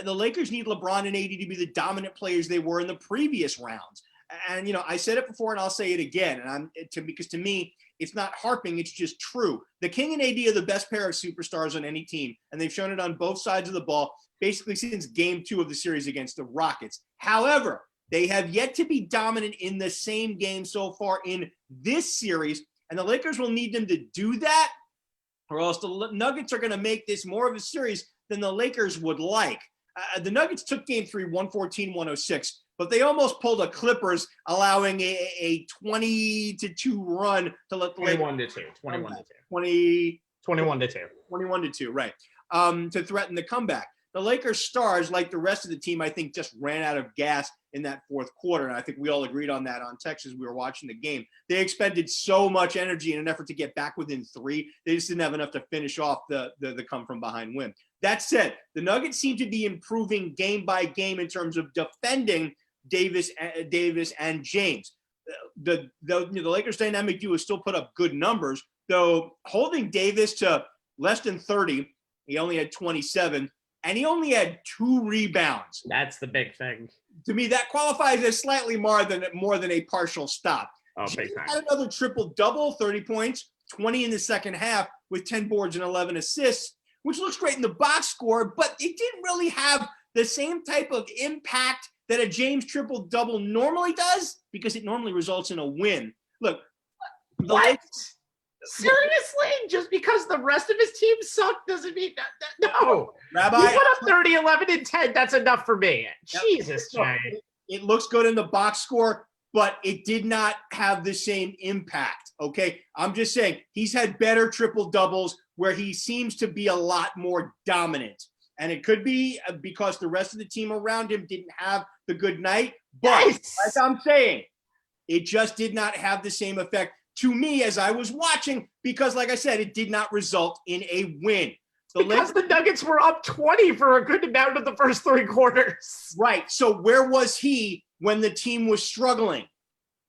C: the Lakers need LeBron and AD to be the dominant players they were in the previous rounds. And, I said it before and I'll say it again. And because to me, it's not harping, it's just true. The King and AD are the best pair of superstars on any team, and they've shown it on both sides of the ball, basically since game 2 of the series against the Rockets. However, they have yet to be dominant in the same game so far in this series, and the Lakers will need them to do that, or else the Nuggets are going to make this more of a series than the Lakers would like. The Nuggets took game 3, 114-106. But they almost pulled a Clippers, allowing a 20-2 run to let the
A: 21-2, 21-2,
C: 21-2, right? To threaten the comeback. The Lakers stars, like the rest of the team, I think just ran out of gas in that fourth quarter, and I think we all agreed on that on text as we were watching the game. They expended so much energy in an effort to get back within 3. They just didn't have enough to finish off the come from behind win. That said, the Nuggets seem to be improving game by game in terms of defending Davis and James. The Lakers dynamic duo still put up good numbers, though holding Davis to less than 30. He only had 27, and he only had 2 rebounds.
A: That's the big thing.
C: To me, that qualifies as slightly more than a partial stop.
A: Oh, big time.
C: Had another triple-double, 30 points, 20 in the second half with 10 boards and 11 assists, which looks great in the box score, but it didn't really have the same type of impact that a James triple-double normally does, because it normally results in a win. Look.
A: What? Seriously? Just because the rest of his team sucked doesn't mean that no.
C: Rabbi,
A: you put up 30, 11, and 10. That's enough for me. Yep. Jesus, Jay.
C: It looks good in the box score, but it did not have the same impact, okay? I'm just saying, he's had better triple-doubles where he seems to be a lot more dominant. And it could be because the rest of the team around him didn't have the good night. But like I'm saying, it just did not have the same effect to me as I was watching because, like I said, it did not result in a win.
A: Because the Nuggets were up 20 for a good amount of the first 3 quarters.
C: Right. So where was he when the team was struggling?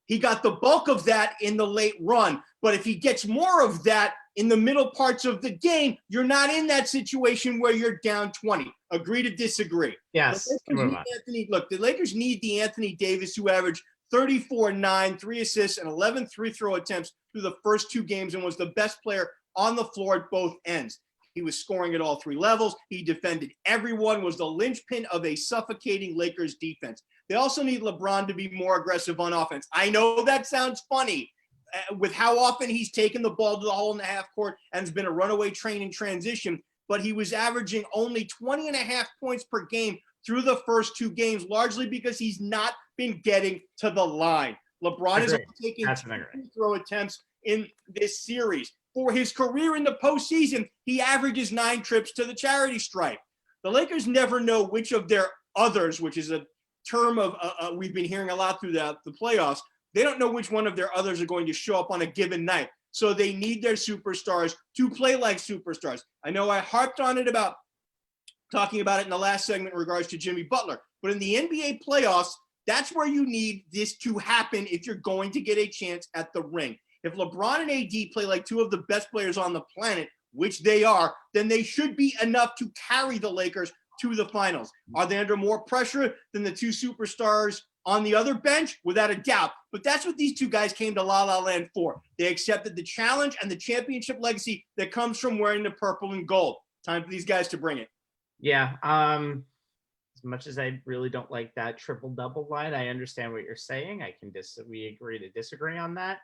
C: He got the bulk of that in the late run. But if he gets more of that in the middle parts of the game, you're not in that situation where you're down 20. Agree to disagree?
A: Yes.
C: The Lakers need the Anthony Davis who averaged 34-9, 3 assists, and 11 free-throw attempts through the first 2 games and was the best player on the floor at both ends. He was scoring at all 3 levels. He defended everyone, was the linchpin of a suffocating Lakers defense. They also need LeBron to be more aggressive on offense. I know that sounds funny with how often he's taken the ball to the hole in the half court and has been a runaway train in transition, but he was averaging only 20.5 points per game through the first 2 games, largely because he's not been getting to the line. LeBron is taking 2 free-throw attempts in this series. For his career in the postseason, he averages 9 trips to the charity stripe. The Lakers never know which of their others, which is a term of we've been hearing a lot through the playoffs. They don't know which one of their others are going to show up on a given night. So they need their superstars to play like superstars. I know I harped on it about talking about it in the last segment in regards to Jimmy Butler, but in the NBA playoffs, that's where you need this to happen if you're going to get a chance at the ring. If LeBron and AD play like 2 of the best players on the planet, which they are, then they should be enough to carry the Lakers to the finals. Are they under more pressure than the 2 superstars on the other bench? Without a doubt. But that's what these 2 guys came to La La Land for. They accepted the challenge and the championship legacy that comes from wearing the purple and gold. Time for these guys to bring it.
A: Yeah. much as I really don't like that triple-double line, I understand what you're saying. We agree to disagree on that.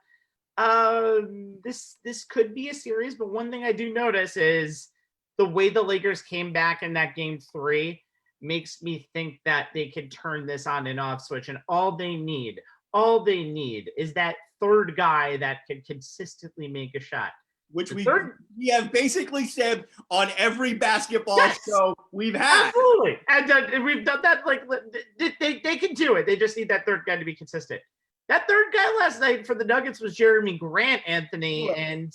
A: This could be a series, but one thing I do notice is the way the Lakers came back in that game 3 makes me think that they could turn this on and off switch, and all they need is that third guy that can consistently make a shot.
C: Which we have basically said on every basketball show we've had.
A: Absolutely. And we've done that. Like, they can do it. They just need that third guy to be consistent. That third guy last night for the Nuggets was Jeremy Grant, Anthony.
C: Sure.
A: And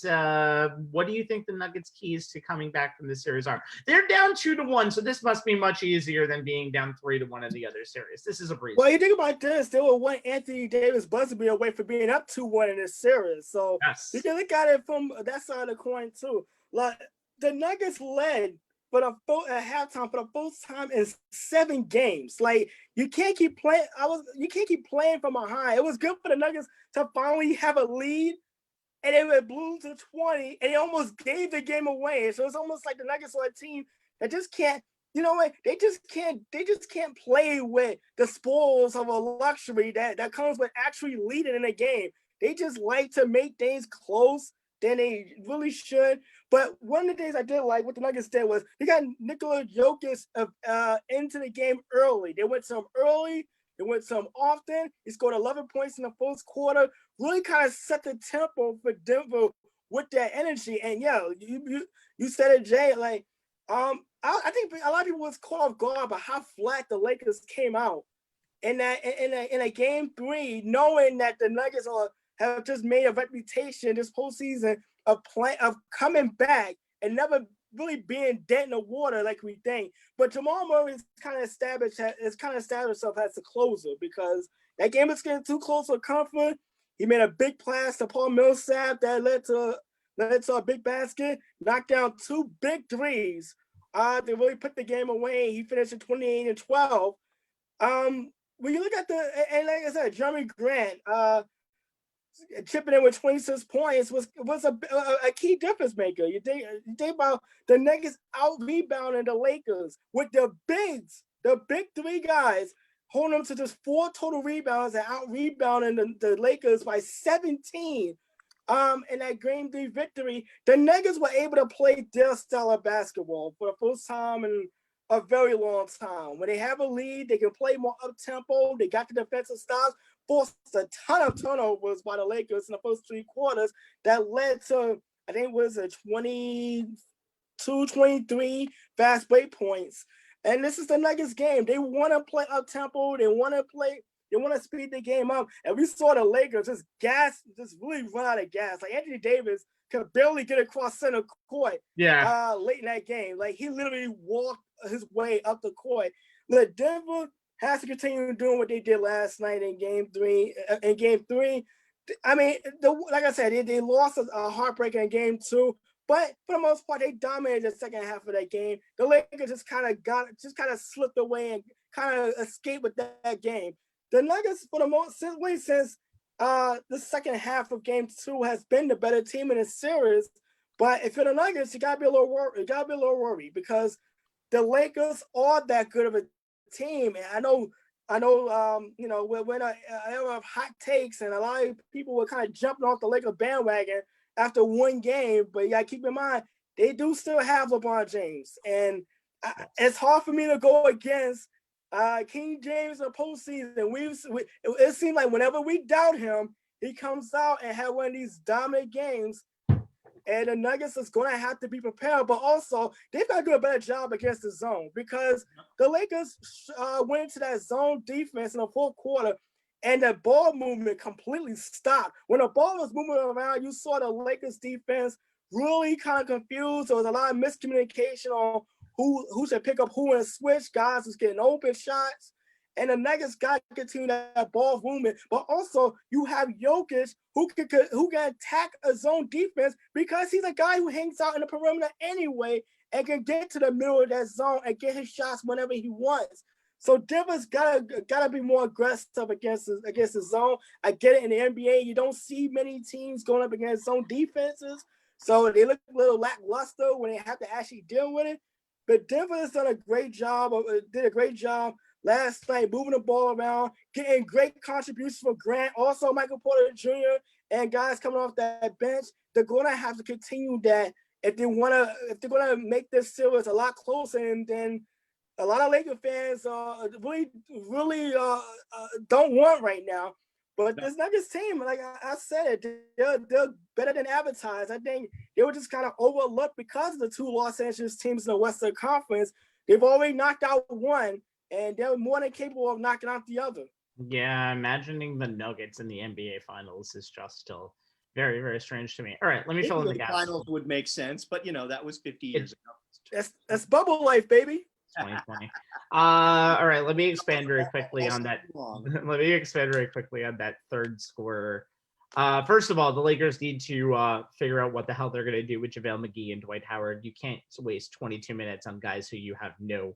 A: what do you think the Nuggets' keys to coming back from this series are? They're down 2-1, so this must be much easier than being down 3-1 in the other series. This is a breeze.
B: Well, you think about this, they were one Anthony Davis buzzer beater away from being up 2-1 in this series. So you can look at it from that side of the coin too. Like the Nuggets led at halftime for the first time in 7 games. Like you can't keep playing. You can't keep playing from behind. It was good for the Nuggets to finally have a lead, and they were blew to 20, and they almost gave the game away. So it's almost like the Nuggets are a team that just can't. You know what? They just can't play with the spoils of a luxury that comes with actually leading in a game. They just like to make things close than they really should. But one of the things I did like what the Nuggets did was they got Nikola Jokic into the game early. They went to him early. They went to him often. He scored 11 points in the first quarter. Really kind of set the tempo for Denver with that energy. And yeah, you said it, Jay. Like, I think a lot of people was caught off guard by how flat the Lakers came out in a game 3, knowing that the Nuggets have just made a reputation this postseason of coming back and never really being dead in the water like we think. But Jamal Murray has kind of established himself as a closer because that game was getting too close for comfort. He made a big pass to Paul Millsap that led to a big basket, knocked down 2 big threes. They really put the game away. He finished at 28 and 12. When you look at and like I said, Jeremy Grant chipping in with 26 points was a key difference maker. You think about the Nuggets out rebounding the Lakers with the big 3 guys holding them to just 4 total rebounds and out rebounding the Lakers by 17. In that game 3 victory, the Nuggets were able to play their style of basketball for the first time in a very long time. When they have a lead, they can play more up-tempo. They got the defensive stops, forced a ton of turnovers by the Lakers in the first 3 quarters that led to, I think it was a 22-23 fast break points. And this is the Nuggets game. They want to play up-tempo. They want to speed the game up. And we saw the Lakers just really run out of gas. Like Anthony Davis could barely get across center court late in that game. Like he literally walked his way up the court. But Denver has to continue doing what they did last night in game 3. I mean, like I said, they lost a heartbreaker in game 2. But for the most part, they dominated the second half of that game. The Lakers just kind of slipped away and kind of escaped with that game. The Nuggets, for the most since the second half of game 2, has been the better team in the series. But if you're the Nuggets, you gotta be a little worried because the Lakers are that good of a team. And I know, when I have hot takes and a lot of people were kind of jumping off the Lakers bandwagon after one game, but you gotta keep in mind they do still have LeBron James, and it's hard for me to go against King James in the postseason. It seemed like whenever we doubt him, he comes out and have one of these dominant games. And the Nuggets is going to have to be prepared, but also they've got to do a better job against the zone because the Lakers went into that zone defense in the fourth quarter, and the ball movement completely stopped. When the ball was moving around, you saw the Lakers defense really kind of confused. There was a lot of miscommunication on who should pick up who in a switch. Guys was getting open shots. And the Nuggets got to continue that ball movement. But also, you have Jokic who can attack a zone defense because he's a guy who hangs out in the perimeter anyway and can get to the middle of that zone and get his shots whenever he wants. So Denver's gotta be more aggressive against the zone. I get it, in the NBA, you don't see many teams going up against zone defenses. So they look a little lackluster when they have to actually deal with it. but Denver has done a great job. Did a great job last night moving the ball around, getting great contributions from Grant, also Michael Porter Jr. and guys coming off that bench. They're going to have to continue that if they're going to make this series a lot closer. And then a lot of Laker fans really don't want right now. But this Nuggets team, like I said, they're better than advertised. I think they were just kind of overlooked because of the two Los Angeles teams in the Western Conference. They've already knocked out one, and they're more than capable of knocking out the other.
A: Yeah, imagining the Nuggets in the NBA Finals is just still very, very strange to me. All right, let me fill in the gaps.
C: Finals would make sense, but that was 50 years
B: ago. That's bubble life, baby.
A: 2020. All right, let me expand very quickly on that. Let me expand very quickly on that third scorer. First of all, the Lakers need to figure out what the hell they're going to do with JaVale McGee and Dwight Howard. You can't waste 22 minutes on guys who you have no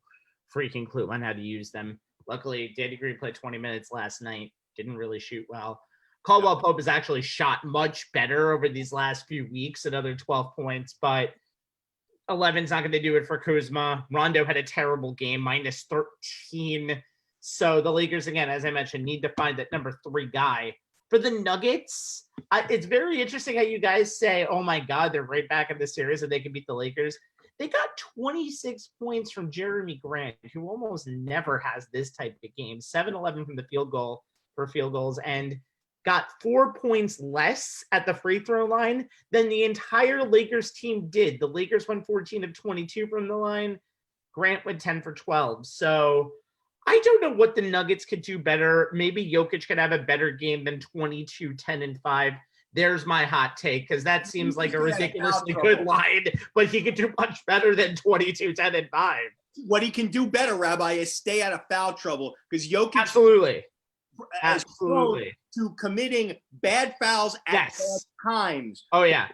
A: freaking clue on how to use them. Luckily, Danny Green played 20 minutes last night. Didn't really shoot well. Caldwell Pope has actually shot much better over these last few weeks, another 12 points, but 11's not going to do it for Kuzma. Rondo had a terrible game, minus 13. So the Lakers, again, as I mentioned, need to find that number 3 guy. For the Nuggets, it's very interesting how you guys say, oh my God, they're right back in the series and they can beat the Lakers. They got 26 points from Jeremy Grant, who almost never has this type of game. 7-11 from the field goals, and got 4 points less at the free throw line than the entire Lakers team did. The Lakers went 14 of 22 from the line. Grant went 10 for 12. So I don't know what the Nuggets could do better. Maybe Jokic could have a better game than 22, 10, and 5. There's my hot take, because that seems like a ridiculously good line, but he could do much better than 22, 10, and 5.
C: What he can do better, Rabbi, is stay out of foul trouble, because Jokic
A: absolutely
C: to committing bad fouls at bad times.
A: Oh yeah,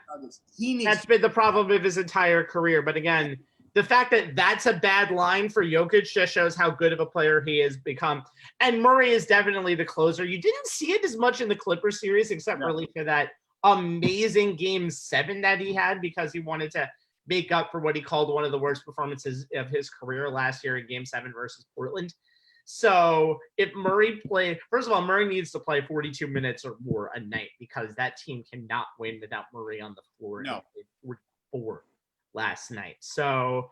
A: that's been the problem of his entire career. But again, the fact that that's a bad line for Jokic just shows how good of a player he has become. And Murray is definitely the closer. You didn't see it as much in the Clippers series, except really for that amazing Game 7 that he had, because he wanted to make up for what he called one of the worst performances of his career last year in Game 7 versus Portland. So if Murray first of all, Murray needs to play 42 minutes or more a night, because that team cannot win without Murray on the floor.
C: No.
A: 44 last night. So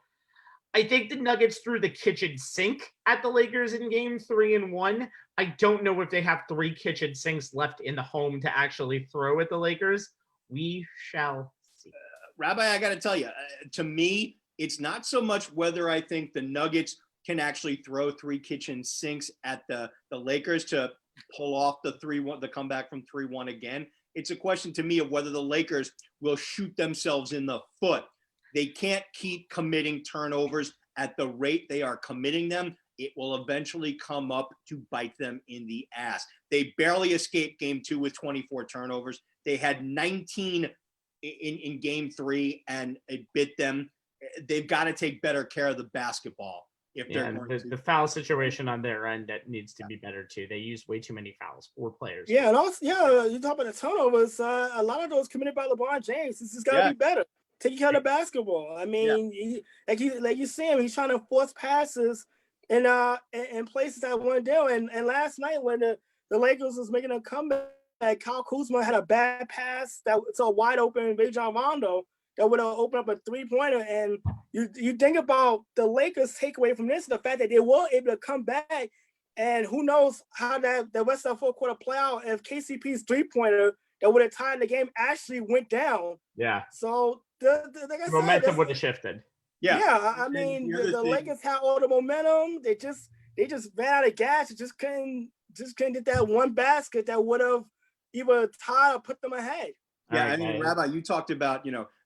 A: I think the Nuggets threw the kitchen sink at the Lakers in Game 3 and 1. I don't know if they have 3 kitchen sinks left in the home to actually throw at the Lakers. We shall see.
C: Rabbi, I got to tell you, to me, it's not so much whether I think the Nuggets can actually throw 3 kitchen sinks at the Lakers to pull off the comeback from 3-1 again. It's a question to me of whether the Lakers will shoot themselves in the foot. They can't keep committing turnovers at the rate they are committing them. It will eventually come up to bite them in the ass. They barely escaped Game 2 with 24 turnovers. They had 19 in Game 3, and it bit them. They've got to take better care of the basketball.
A: The foul situation on their end that needs to be better too. They use way too many fouls, 4 players.
B: Yeah, and also, you talk about the turnovers. A lot of those committed by LeBron James. This has got to be better. Taking care of the basketball. I mean, like you see him, he's trying to force passes in places that weren't there. And last night when the Lakers was making a comeback, Kyle Kuzma had a bad pass that was a wide open Rajon Rondo that would have opened up a 3-pointer. And you think about the Lakers' takeaway from this, the fact that they were able to come back, and who knows how the rest of the fourth quarter play out if KCP's 3-pointer that would have tied the game actually went down.
A: Yeah.
B: So like I
A: momentum would have shifted.
B: Yeah. I mean, the Lakers had all the momentum. They just ran out of gas. They just couldn't get that one basket that would have either tied or put them ahead.
C: Yeah, I mean, Rabbi, you talked about,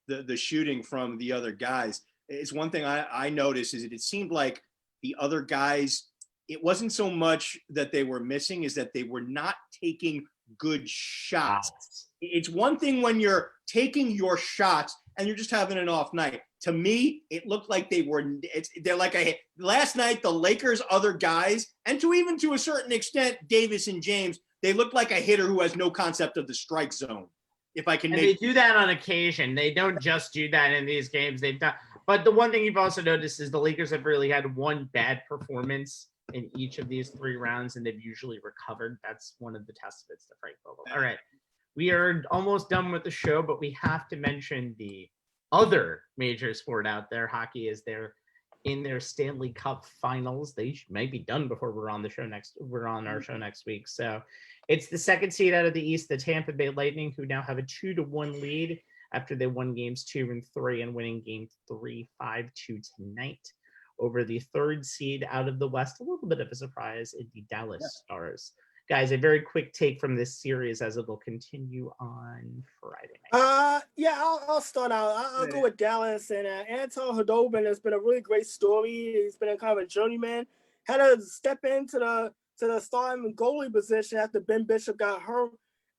C: the shooting from the other guys. It's one thing I noticed is that it seemed like the other guys, it wasn't so much that they were missing, is that they were not taking good shots. Wow. It's one thing when you're taking your shots and you're just having an off night. To me, it looked like they're like a hit. Last night, the Lakers' other guys, and to a certain extent, Davis and James, they looked like a hitter who has no concept of the strike zone. If I can
A: they do that on occasion. They don't just do that in these games. They've done. But the one thing you've also noticed is the Lakers have really had one bad performance in each of these 3 rounds, and they've usually recovered. That's one of the testaments to Frank Vogel. All right. We are almost done with the show, but we have to mention the other major sport out there. Hockey is in their Stanley Cup Finals. They may be done before we're on our show next week. So it's the second seed out of the East, the Tampa Bay Lightning, who now have a 2-1 lead after they won games 2 and 3 and winning game 3 5-2 tonight over the third seed out of the West. A little bit of a surprise in the Dallas Stars. Guys, a very quick take from this series as it will continue on Friday night.
B: I'll start out. I'll go with Dallas, and Anton Khudobin has been a really great story. He's been a kind of a journeyman. Had to step into the starting goalie position after Ben Bishop got hurt,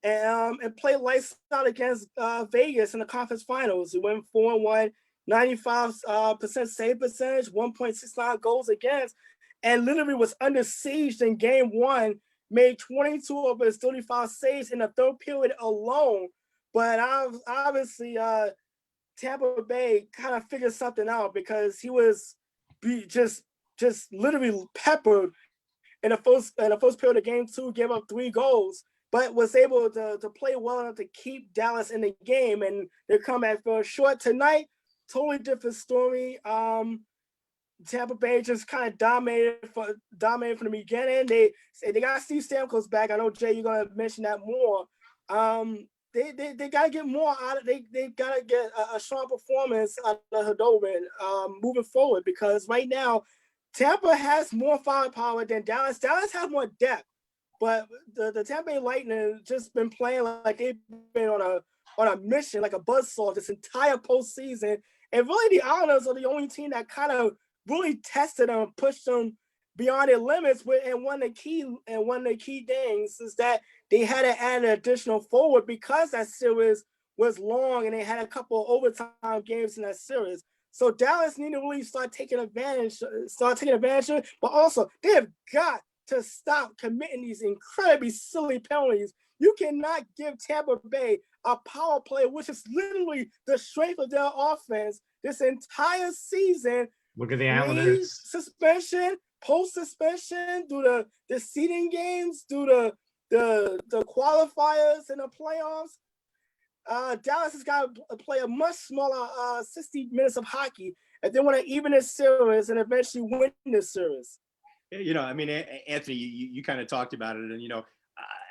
B: and played lights out against Vegas in the conference finals. He went 4-1, 95% save percentage, 1.69 goals against, and literally was under siege in game 1. Made 22 of his 35 saves in the third period alone. But obviously, Tampa Bay kind of figured something out because he was just literally peppered in the first period of game 2, gave up 3 goals, but was able to play well enough to keep Dallas in the game. And their comeback fell short tonight. Totally different story. Tampa Bay just kind of dominated from the beginning. They got Steve Stamkos back. I know, Jay, you're gonna mention that more. They gotta get more out of. They gotta get a strong performance out of Khudobin moving forward, because right now Tampa has more firepower than Dallas. Dallas has more depth, but the Tampa Bay Lightning just been playing like they've been on a mission, like a buzzsaw this entire postseason. And really, the Islanders are the only team that kind of really tested them, pushed them beyond their limits. And one of the key things is that they had to add an additional forward because that series was long and they had a couple of overtime games in that series. So Dallas need to really start taking advantage of it. But also, they have got to stop committing these incredibly silly penalties. You cannot give Tampa Bay a power play, which is literally the strength of their offense this entire season.
A: Look at the Islanders.
B: Suspension, post-suspension, through the seeding games, through the qualifiers and the playoffs. Dallas has got to play a much smaller 60 minutes of hockey if they want to even this series and eventually win this series.
C: You know, I mean, Anthony, you kind of talked about it, and, you know,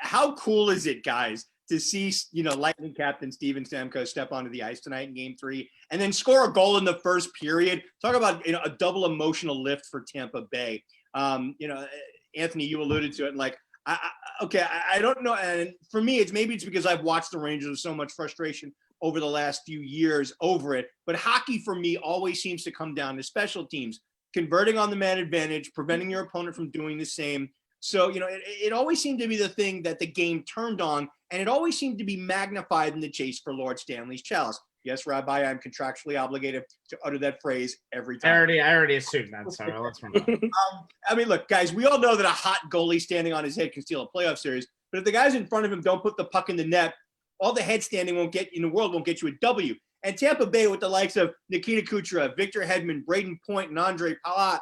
C: how cool is it, guys, to see, you know, Lightning captain Steven Stamkos step onto the ice tonight in game 3 and then score a goal in the first period. Talk about, you know, a double emotional lift for Tampa Bay. You know, Anthony, you alluded to it, and like, I don't know. And for me, it's because I've watched the Rangers with so much frustration over the last few years over it. But hockey for me always seems to come down to special teams, converting on the man advantage, preventing your opponent from doing the same. So, you know, it always seemed to be the thing that the game turned on, and it always seemed to be magnified in the chase for Lord Stanley's chalice. Yes, Rabbi, I'm contractually obligated to utter that phrase every time.
A: I already assumed that, so let's move on.
C: I mean, look, guys, we all know that a hot goalie standing on his head can steal a playoff series, but if the guys in front of him don't put the puck in the net, all the head standing won't get you a W. And Tampa Bay, with the likes of Nikita Kucherov, Victor Hedman, Braden Point, and Andre Palat,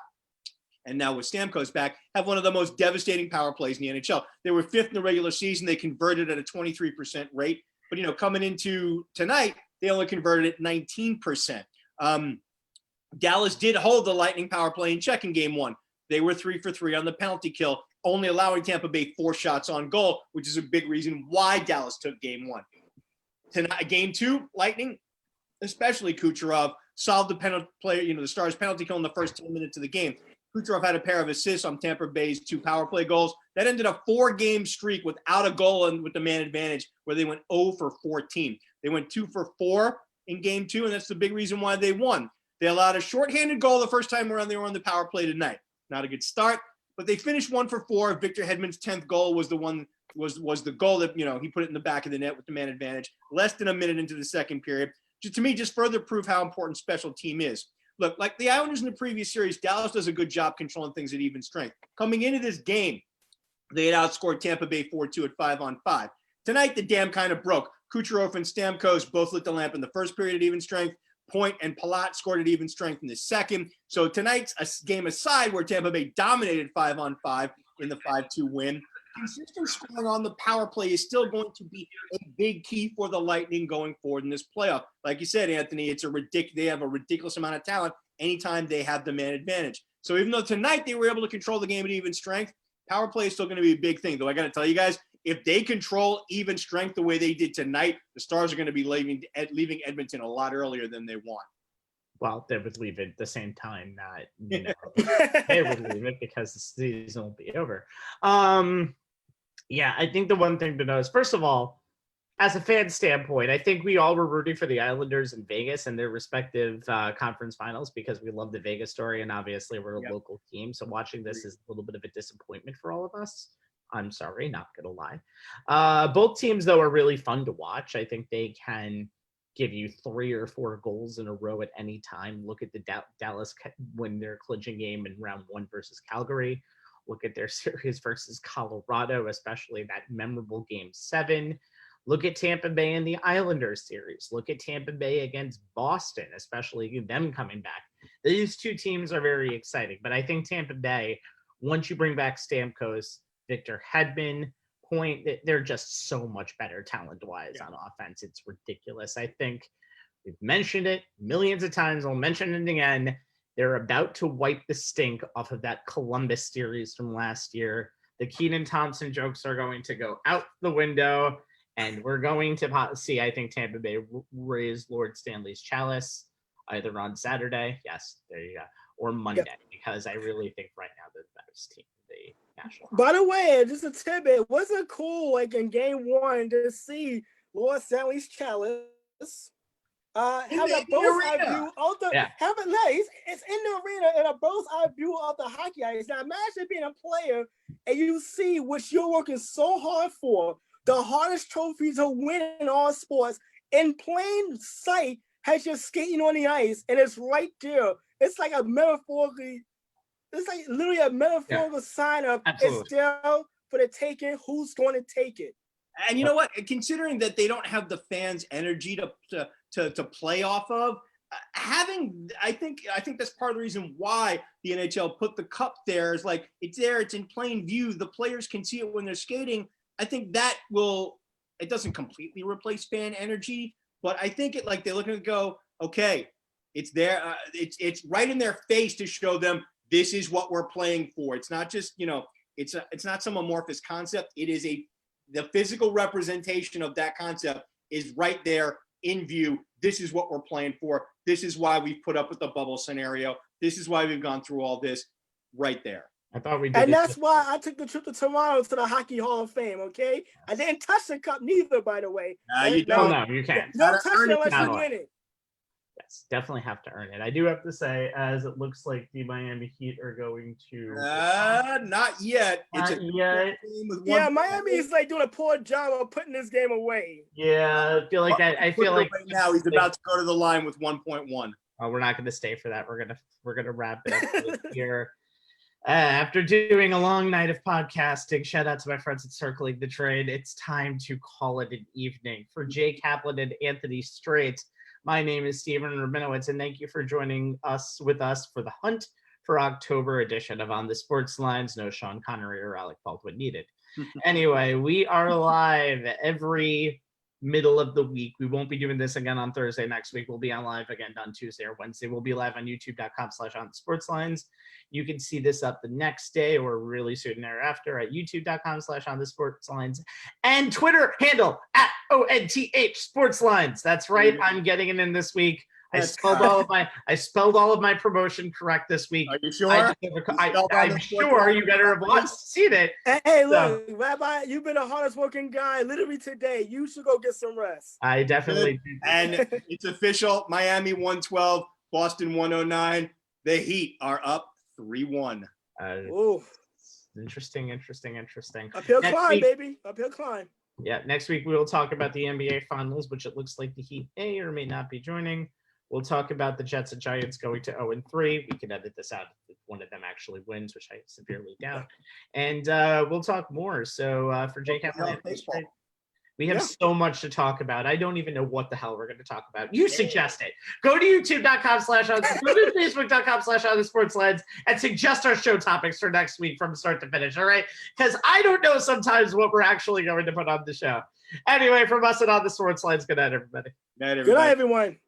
C: and now with Stamkos back, have one of the most devastating power plays in the NHL. They were 5th in the regular season. They converted at a 23% rate. But, you know, coming into tonight, they only converted at 19%. Dallas did hold the Lightning power play in check in game 1. They were 3 for 3 on the penalty kill, only allowing Tampa Bay 4 shots on goal, which is a big reason why Dallas took game 1. Tonight, game 2, Lightning, especially Kucherov, solved the penalty play, you know, the Stars penalty kill in the first 10 minutes of the game. Kucherov had a pair of assists on Tampa Bay's 2 power play goals. That ended a 4-game streak without a goal and with the man advantage, where they went 0 for 14. They went 2 for 4 in game 2, and that's the big reason why they won. They allowed a shorthanded goal the first time around they were on the power play tonight. Not a good start, but they finished 1 for 4. Victor Hedman's 10th goal was the one was the goal that, you know, he put it in the back of the net with the man advantage less than a minute into the second period. To me, just further proof how important special team is. Look, like the Islanders in the previous series, Dallas does a good job controlling things at even strength. Coming into this game, they had outscored Tampa Bay 4-2 at 5-on-5. Tonight, the dam kind of broke. Kucherov and Stamkos both lit the lamp in the first period at even strength. Point and Palat scored at even strength in the second. So tonight's game aside, where Tampa Bay dominated 5-on-5 in the 5-2 win, consistent scoring on the power play is still going to be a big key for the Lightning going forward in this playoff. Like you said, Anthony, they have a ridiculous amount of talent anytime they have the man advantage. So even though tonight they were able to control the game at even strength, power play is still going to be a big thing. Though I got to tell you guys, if they control even strength the way they did tonight, the Stars are going to be leaving Edmonton a lot earlier than they want.
A: Well, they would leave it at the same time, not they would leave it because the season will be over. Yeah, I think the one thing to know is, first of all, as a fan standpoint, I think we all were rooting for the Islanders in Vegas and their respective conference finals because we love the Vegas story, and obviously we're a local team. So watching this is a little bit of a disappointment for all of us. I'm sorry, not gonna lie. Both teams, though, are really fun to watch. I think they can give you 3 or 4 goals in a row at any time. Look at the Dallas win their clinching game in round 1 versus Calgary. Look at their series versus Colorado, especially that memorable game 7. Look at Tampa Bay in the Islanders series. Look at Tampa Bay against Boston, especially them coming back. These two teams are very exciting, but I think Tampa Bay, once you bring back Stamkos, Victor Hedman, Point, they're just so much better talent-wise on offense. It's ridiculous. I think we've mentioned it millions of times. I'll mention it again. They're about to wipe the stink off of that Columbus series from last year. The Keaton Thompson jokes are going to go out the window, and we're going to see, I think, Tampa Bay raise Lord Stanley's chalice either on Saturday, yes, there you go, or Monday, because I really think right now they're the best team in the National Hockey.
B: By the way, just a tidbit, wasn't it cool, like in game 1, to see Lord Stanley's chalice? Have a both eye view of the it's in the arena and a both eye view of the hockey ice. Now imagine being a player and you see what you're working so hard for, the hardest trophy to win in all sports, in plain sight, has you skating on the ice, and it's right there. It's like literally a metaphorical sign of it's there for the taking. Who's going to take it?
C: And you know what? Considering that they don't have the fans' energy to play off of, I think that's part of the reason why the NHL put the cup there. Is like it's there, it's in plain view. The players can see it when they're skating. I think that it doesn't completely replace fan energy, but I think it, like, they look and go, okay, it's there. It's right in their face to show them this is what we're playing for. It's not just, it's not some amorphous concept. It is the physical representation of that concept is right there in view. This is what we're playing for. This is why we've put up with the bubble scenario. This is why we've gone through all this right there.
A: I thought we did.
B: And that's why I took the trip to Toronto to the Hockey Hall of Fame, okay? I didn't touch the cup neither, by the way.
C: You don't.
A: No, you can't.
B: You don't touch it unless you win it.
A: Yes, definitely have to earn it. I do have to say, as it looks like the Miami Heat are going to...
C: not yet.
A: Not yet.
B: Yeah, Miami is like doing a poor job of putting this game away.
A: Yeah, I feel like
C: right now he's about to go to the line with 1.1.
A: Oh, we're not going to stay for that. We're gonna wrap it up here. After doing a long night of podcasting, shout out to my friends at Circling the Trade. It's time to call it an evening. For Jay Kaplan and Anthony Strait, my name is Stephen Rabinowitz, and thank you for joining us for the hunt for October edition of On the Sports Lines. No Sean Connery or Alec Baldwin needed. Anyway, we are live every middle of the week. We won't be doing this again on Thursday next week. We'll be on live again on Tuesday or Wednesday. We'll be live on youtube.com/onthesportslines. You can see this up the next day or really soon thereafter at youtube.com/onthesportslines and Twitter handle at ONTH Sportslines. That's right. I'm getting it in this week. I spelled all of my promotion correct this week.
C: Are you sure?
A: I'm sure you better have seen it.
B: Hey, look, Rabbi, you've been the hardest working guy literally today. You should go get some rest.
A: I definitely do.
C: And it's official. Miami 112, Boston 109. The Heat are up 3-1.
A: Interesting.
B: Uphill climb, baby. Uphill climb.
A: Yeah, next week we will talk about the NBA Finals, which it looks like the Heat may or may not be joining. We'll talk about the Jets and Giants going to 0-3. We can edit this out if one of them actually wins, which I severely doubt. And we'll talk more. So for Jay Kaplan, We have so much to talk about. I don't even know what the hell we're going to talk about. You suggest it. Go to youtube.com/go to facebook.com/OnTheSportsLens and suggest our show topics for next week from start to finish. All right. Because I don't know sometimes what we're actually going to put on the show. Anyway, from us and On the Sports Lens, good night, everybody.
C: Night, everybody.
B: Good night, everyone.